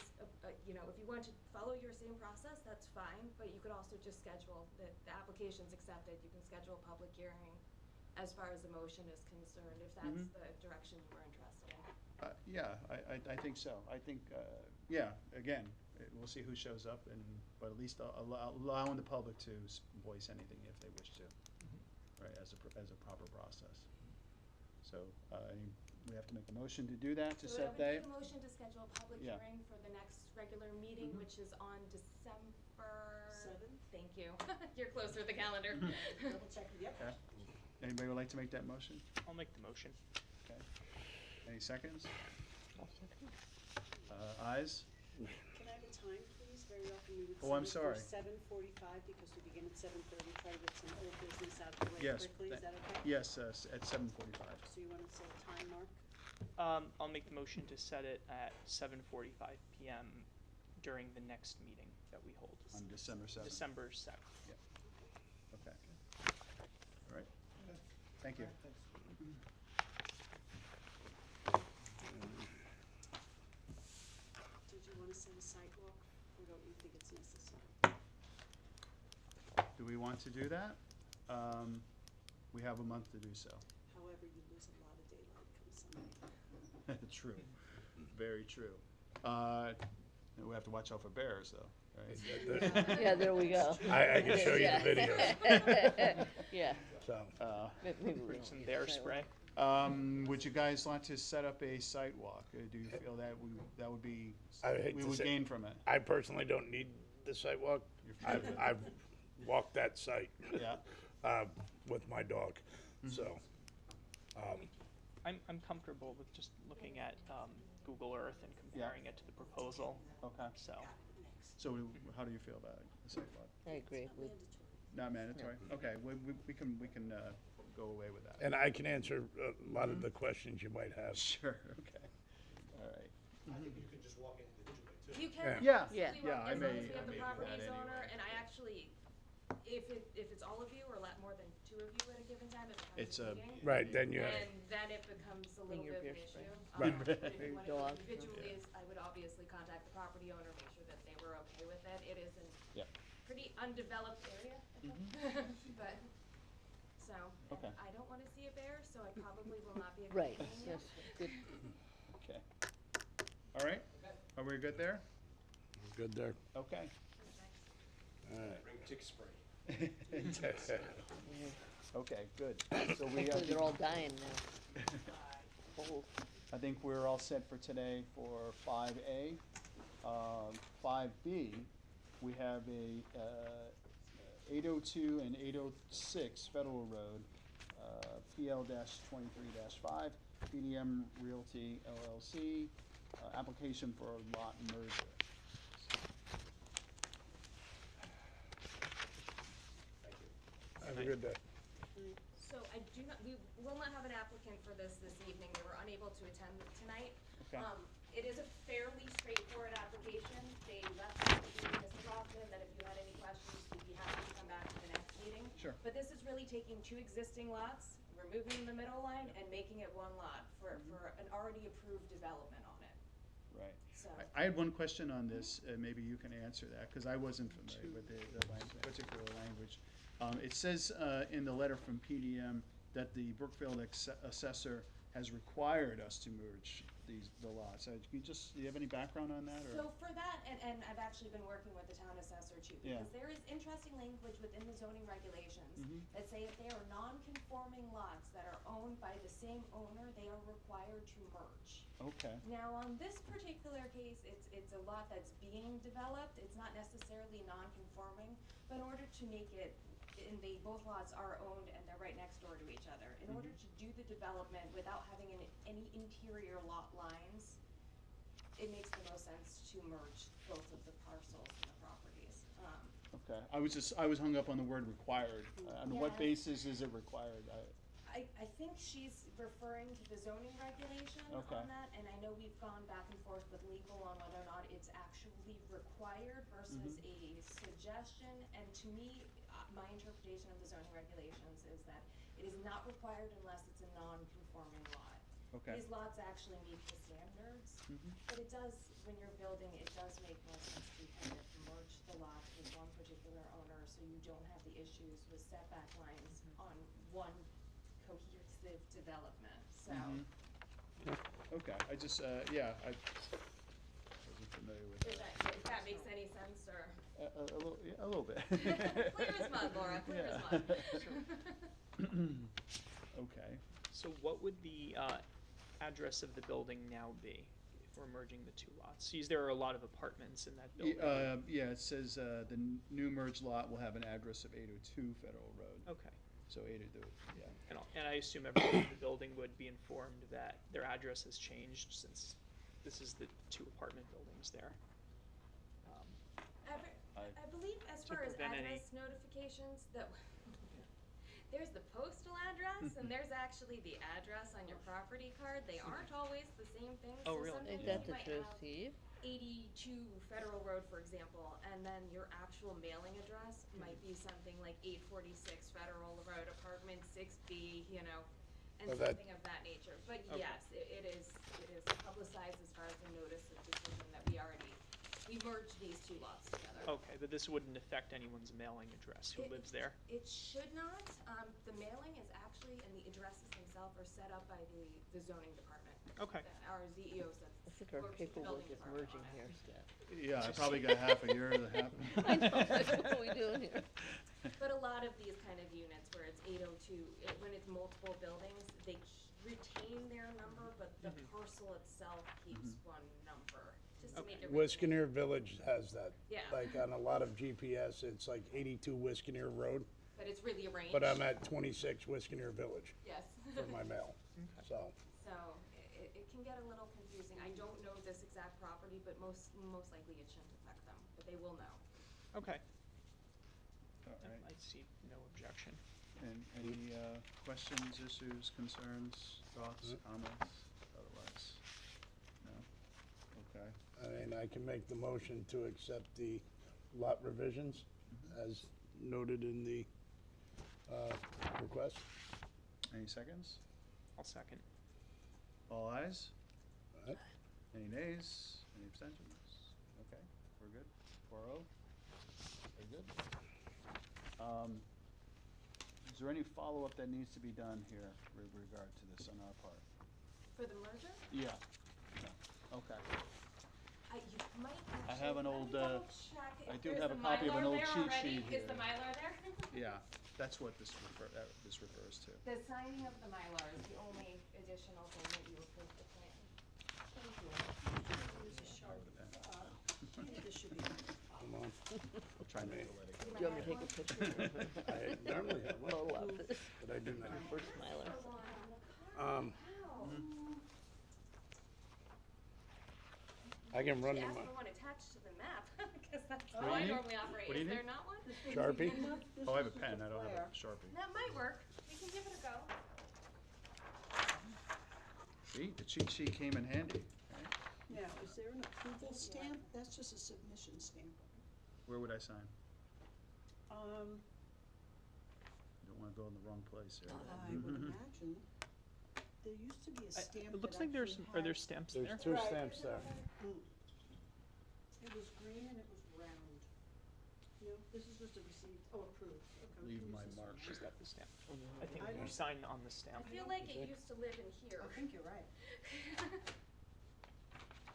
you know, if you want to follow your same process, that's fine, but you could also just schedule, the application's accepted, you can schedule a public hearing as far as the motion is concerned, if that's the direction you were interested in. Yeah, I think so. I think, yeah, again, we'll see who shows up, but at least allowing the public to voice anything if they wish to, right, as a proper process. So, we have to make a motion to do that, to So set I would date. make a motion to schedule a public Yeah. hearing for the next regular meeting, which is on December. 7th? Thank you. You're closer to the calendar. Double check, yep. Okay. Anybody would like to make that motion? I'll make the motion. Okay. Any seconds? Ayes? Can I have a time, please? Very often we would Oh, I'm set it for sorry. 7:45 because we begin at 7:30, try to get some old business out of the way Yes. quickly, is that okay? Yes, at 7:45. So you want to set a time mark? I'll make the motion to set it at 7:45 PM during the next meeting that we hold. On December 7th. December 7th. Okay. All right. Thank you. wanna set a sidewalk, or don't you think it's necessary? Do we want to do that? We have a month to do so. However, you lose a lot of daylight come Sunday. True, very true. We have to watch out for bears, though, right? Yeah, there we go. I can show you Yeah. the videos, Yeah. so. Maybe we Bring won't some use bear that spray. Would you guys like to set up a site walk? Do you feel that that would be, I would hate we to would say- gain from it? I personally don't need the sidewalk. I've walked that site, Yeah, with my dog, so. I'm comfortable with just looking at Google Earth and comparing it to the proposal, okay. so. So how do you feel about a site walk? I agree. We- Not mandatory? Okay, we can go away with that. And I can answer a lot of the questions you might have. Sure, okay, all right. I think you could just walk in individually too. You can. Yeah, Yeah. absolutely walk I as long may- as we I have the may do property's that owner, anyway. and I actually, if it's all of you or more than two of you at a given time, it It's becomes a- a meeting. Right, then you, And then it becomes a little your bit of an beer spray. issue. Right. But if you want to Go do on. it individually, I would obviously contact the property owner, make sure that they were okay with it. It is a Yeah. pretty undeveloped area, but, so, and Okay. I don't want to see a bear, so I probably will not be Right, accompanying you. yes, good. Okay. All right, are we good there? good there. Okay. All right. Bring tick spray. Okay, good. So we, Hopefully they're all dying now. Cold. I think we're all set for today for 5A. 5B, we have a 802 and 806 Federal Road, PL-23-5, PDM Realty LLC, application for a lot merger. Have a good day. So we will not have an applicant for this evening. They were unable to attend tonight. Okay. It is a fairly straightforward application. They left it to Mr. Hoffman that if you had any questions, we'd be happy to come back to the next meeting. Sure. But this is really taking two existing lots, removing the middle line, and making it one lot for an already approved development on it. Right. So. I had one question on this, maybe you can answer that, because I wasn't familiar with the particular language. It says in the letter from PDM that the Brookfield assessor has required us to merge the lots. Do you have any background on that, or? So for that, and I've actually been working with the town assessor too, Yeah. because there is interesting language within the zoning regulations Mhm. that say if they are non-conforming lots that are owned by the same owner, they are required to merge. Okay, Now, on this particular case, it's a lot that's being developed, it's not necessarily non-conforming, but in order to make it, and both lots are owned and they're right next door to each other. In order to do the development without having any interior lot lines, it makes the most sense to merge both of the parcels and the properties. okay. I was hung up on the word required. On what Yeah. basis is it required? I think she's referring to the zoning regulation Okay. on that, and I know we've gone back and forth with legal on whether or not it's actually required versus a suggestion, and to me, my interpretation of the zoning regulations is that it is not required unless it's a non-conforming lot. Okay. These lots actually meet the standards, but it does, when you're building, it does make more sense to kind of merge the lots with one particular owner, so you don't have the issues with setback lines on one cohesive development, so. Okay, I just, yeah, I wasn't familiar with If that. that makes any sense, or? A little bit. Clear as mud, Laura, clear as mud. Okay. So what would the address of the building now be if we're merging the two lots? See, there are a lot of apartments in that building. Yeah, it says the new merged lot will have an address of 802 Federal Road. Okay. So 802, yeah. And I assume everyone in the building would be informed that their address has changed since this is the two apartment buildings there. I believe as To far as prevent any- address notifications, that, there's the postal address, and there's actually the address on your property card, they aren't always the same thing. Oh, So really? sometimes Ain't that you the might truth, have Steve? 82 Federal Road, for example, and then your actual mailing address might be something like 846 Federal Road, apartment 6B, and Well, that- something of that nature. But Okay. yes, it is publicized as far as the notice of decision that we already We merged these two lots together. Okay, but this wouldn't affect anyone's mailing address who It- lives there? It should not. The mailing is actually, and the addresses themselves are set up by the zoning department. Okay. Our ZEO says. I think our works with the paperwork building is department merging on it. here, Scott. Yeah, I probably got half a year and a half. I know, what are we doing here? But a lot of these kind of units where it's 802, when it's multiple buildings, they retain their number, but the parcel itself keeps one number, just to make it. Wiskaneer Village has that. Yeah. Like on a lot of GPS, it's like 82 Wiskaneer Road, But it's really arranged. but I'm at 26 Wiskaneer Village Yes. for my mail, so. So it can get a little confusing. I don't know this exact property, but most likely it shouldn't affect them, but they will know. Okay, All right. I see no objection. And any questions, issues, concerns, thoughts, comments, otherwise? No? Okay. I mean, I can make the motion to accept the lot revisions as noted in the request. Any seconds? I'll second. All ayes? Right. Any nays? Any abstentions? Okay, we're good. 4-0. Very good. Is there any follow-up that needs to be done here with regard to this on our part? For the merger, Yeah. Yeah. Okay. you might I have an actually- old, let me double check if I do there's have a the copy of an Mylar old there cheat already. sheet here. Is the Mylar there? Yeah, that's what this refers to. The signing of the Mylar is the only additional thing that you approve the plan. Thank you. Use a sharp, this should be. Come on. I'll try not to let it Do you want me to take a picture of it? I normally have one, Photo of it? but I do not. First Mylar. I can run She them, asked for one attached to the map, because that's What how do I you need? normally operate. What do you Is need? there not one? Sharpie? Oh, I have a pen, I don't have a Sharpie. That might work. We can give it a go. See, the cheat sheet came in handy, right? Now, is there an approval stamp? That's just a submission stamp. Where would I sign? Um, Don't wanna go in the wrong place here. I would imagine, there used to be a stamp It looks that like there's, actually are there had- stamps there's there? two Right. stamps there. It was green and it was round. No, this is just a receipt, approved. Okay, Leave who's my this mark. one? She's got the stamp. I think I you don't- sign on the I stamp. feel like it used to live in here. I think you're right.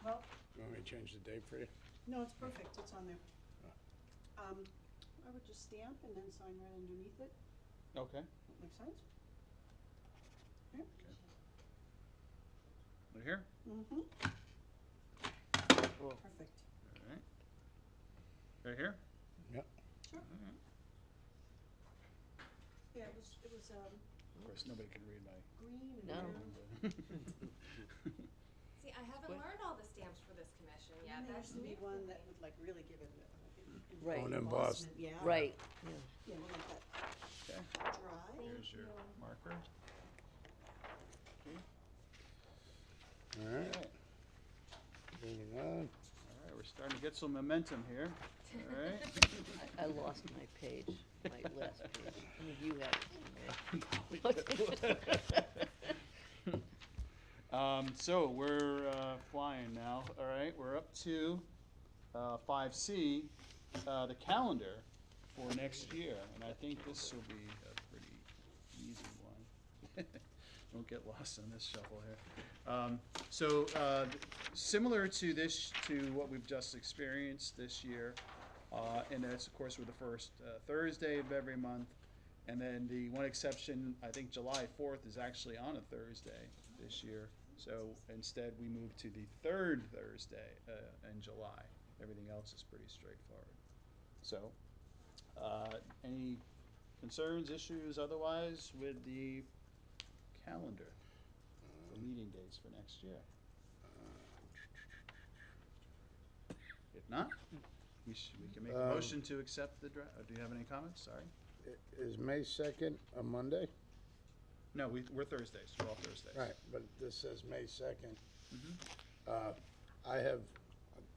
Well, You want me to change the date for you? no, it's perfect, it's on there. I would just stamp and then sign right underneath it. Okay. That makes sense? Yeah. Right here? Mm-hmm, Cool. perfect. All right. Right here? Yep. Sure. All right. Yeah, it was, Of course, nobody can read my. green and No. round. See, I haven't learned all the stamps for this commission yet. And there That's used to be new for one that me. would like really give it Right. Oh, and embossed. Yeah. Right, yeah. Yeah, we'll let that Okay, dry. here's your marker. All right. Moving on. All right, we're starting to get some momentum here. All right. I lost my page, my last page. I mean, you have it. So we're flying now. All right, we're up to 5C, the calendar for next year, and I think this will be a pretty easy one. Don't get lost on this shuffle here. Similar to this, to what we've just experienced this year, and that's of course with the first Thursday of every month, and then the one exception, I think July 4th is actually on a Thursday this year. So instead, we move to the third Thursday in July. Everything else is pretty straightforward. So, any concerns, issues otherwise with the calendar for meeting dates for next year? If not, we can make a motion to accept the draft. Do you have any comments? Sorry. Is May 2nd a Monday? No, we're Thursdays. We're all Thursdays. Right, but this says May 2nd. Mhm. I have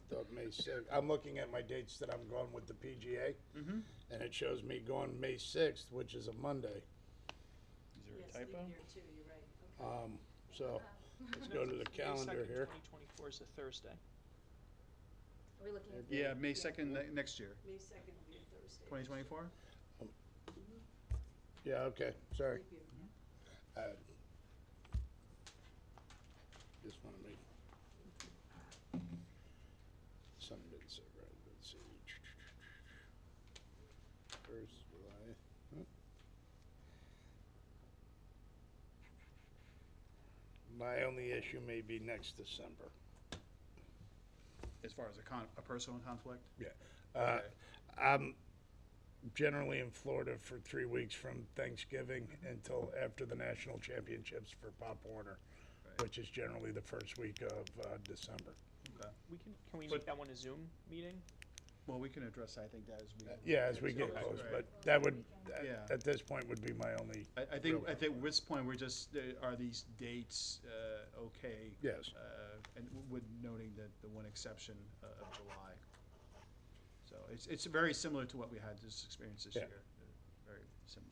the May 6th. I'm looking at my dates that I'm going with the PGA, Mm-hmm. and it shows me going May 6th, which is a Monday. Is there a Yes, typo? leap year too, you're right, okay. So let's go to the calendar here. 2024 is a Thursday. Are we looking at? Yeah, May 2nd, next year, May 2nd will be a Thursday. 2024? Yeah, okay, sorry. Leap year. Just wanna make. Some bits, right, let's see. First July. Huh? My only issue may be next December. As far as a personal conflict? Yeah. Okay. I'm generally in Florida for 3 weeks from Thanksgiving until after the national championships for Pop Warner, Right. which is generally the first week of December. Okay. Can we But- make that one a Zoom meeting? Well, we can address, I think, that as we. Yeah, as we get Okay, close, right. but that would, Yeah. at this point, would be my only. I think at this point, we're just, are these dates okay? Yes. And with noting that the one exception of July. So it's very similar to what we had this experience this Yeah. year. Very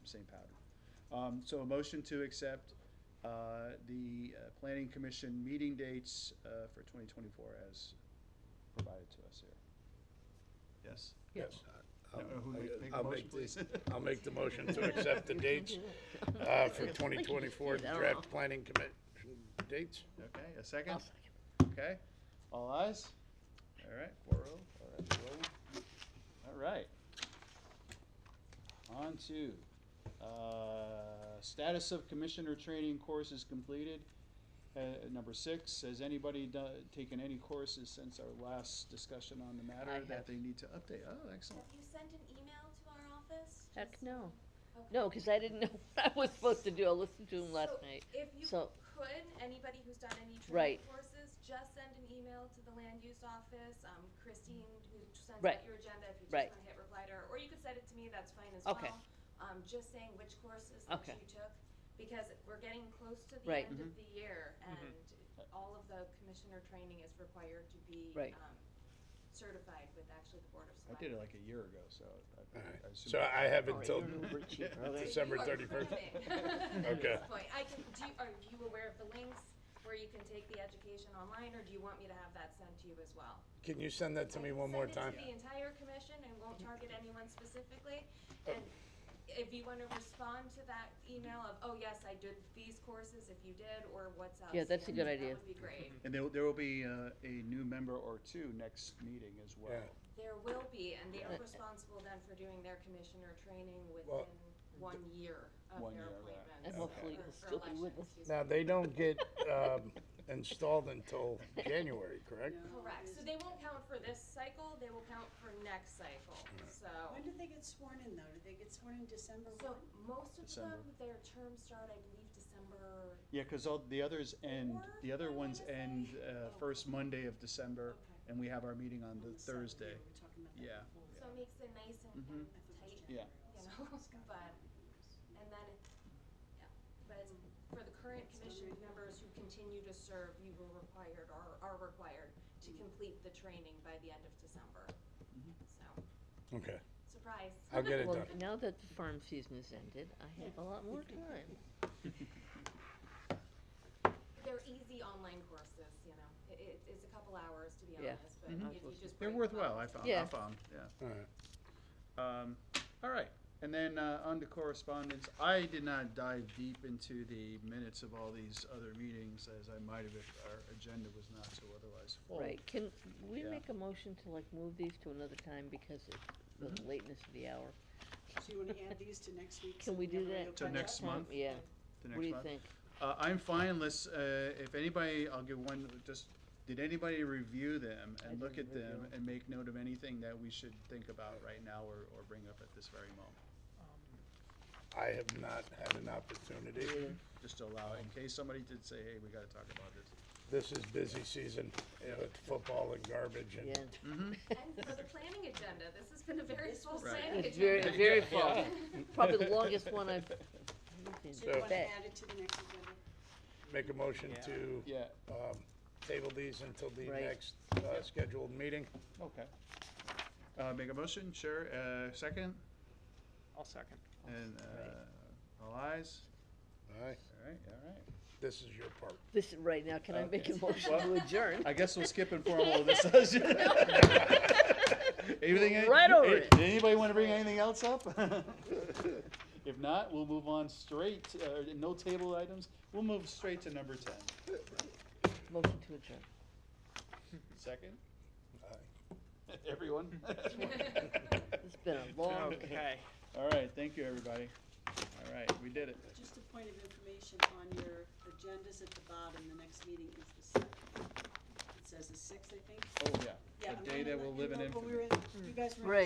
same pattern. So a motion to accept the planning commission meeting dates for 2024 as provided to us here. Yes? Yes. No, who make a I'll motion, make please? I'll make the motion to accept the dates for 2024 I don't know. draft planning commission dates. Okay, a second? I'll second. Okay, all ayes? All right, 4-0, all right, roll. All right. On to, status of commissioner training courses completed. Number 6, has anybody taken any courses since our last discussion on the matter I that have. they need to update? Oh, excellent. Have you sent an email to our office? Heck, Just- no. Okay. No, because I didn't know what I was supposed to do. I listened to him last So night. If you So- could, anybody who's done any Right. training courses, just send an email to the land use office, Christine, who sends Right. out your agenda, if you Right. just wanna hit reply to her, or you could send it to me, that's fine as Okay. well. Just saying which courses that Okay. you took, because we're getting close to the Right. end of the year, and all of the commissioner training is required to be, Right. certified with actually the Board of I Selectmen. did it like a year ago, so I assume. So I have All right, until you're an overachiever, okay. December You are 31st. planning at Okay. this point. Are you aware of the links where you can take the education online, or do you want me to have that sent to you as well? Can you send that to me one more time? Send it to the entire commission and won't target anyone specifically. And if you wanna respond to that email of, oh, yes, I did these courses, if you did, or what's Yeah, that's a good outstanding, idea. That would be great. And there will be a new member or two next meeting as well. Yeah. There will be, and they are Uh, responsible then for doing their commissioner training Well, within 1 year of 1 their year of that. appointment. And hopefully Or- he'll or still be with election, us. excuse Now, me. they don't get installed until January, correct? No, Correct, it so is- they won't count for this cycle, they will count for next cycle, so. When did they get sworn in, though? Did they get sworn in December So 1? most of December. them, their terms start, I believe, December. Yeah, because all the others end, the other I ones wanna say. end first Monday of December, Okay. and we have our meeting on the On the seventh, Thursday. yeah, we were talking about that Yeah. before. So it makes it nice and Mhm. I thought it was tight, Yeah. you know, but, and then, yeah, but for the current commission members who continue to serve, you were required, or are required to complete the training by the end of December. So, Okay, surprise. I'll get it Well, done. now that the farm season is ended, I have a lot more time. They're easy online courses, you know, it's a couple hours, to be Yeah. honest, but Mhm. if you just They're break them worthwhile, up I into- found, Yeah. yeah. All right. All right, and then on to correspondence. I did not dive deep into the minutes of all these other meetings, as I might have if our agenda was not so otherwise full. Right, can we Yeah. make a motion to like move these to another time because of the lateness of the hour? So you want to add these to next week? Can we do that? To next month? Yeah, The what next do you month? think? I'm fine, let's, if anybody, I'll give one, just, did anybody review them I and look didn't at review them 'em. and make note of anything that we should think about right now or bring up at this very moment? I have not had an opportunity. Just to allow, in case somebody did say, hey, we gotta talk about this. This is busy season, you know, it's football and garbage and. Yeah, And for the planning agenda, this has been a very full Right. planning it's agenda. very full. Probably the longest one I've, So you want to bet. add it to the next agenda? Make a motion Yeah. to Yeah, table these until the Right. next scheduled meeting. okay. Make a motion, sure, second, I'll second. and, Right. all ayes? All right, All right. this is your part. This, right now, can I make a Okay. motion Well, to adjourn? I guess we'll skip informal discussion. Anything? Right over it. Did anybody want to bring anything else up? If not, we'll move on straight, no table items. We'll move straight to number 10. Motion to adjourn. Second? Aye. Everyone? It's been a long day. Okay. All right, thank you, everybody. All right, we did it. Just a point of information on your agendas at the bottom, the next meeting is the 7th. It says the 6th, I think. Oh, yeah. Yeah, A day that will live in when we infamy. were in, you guys were in Right.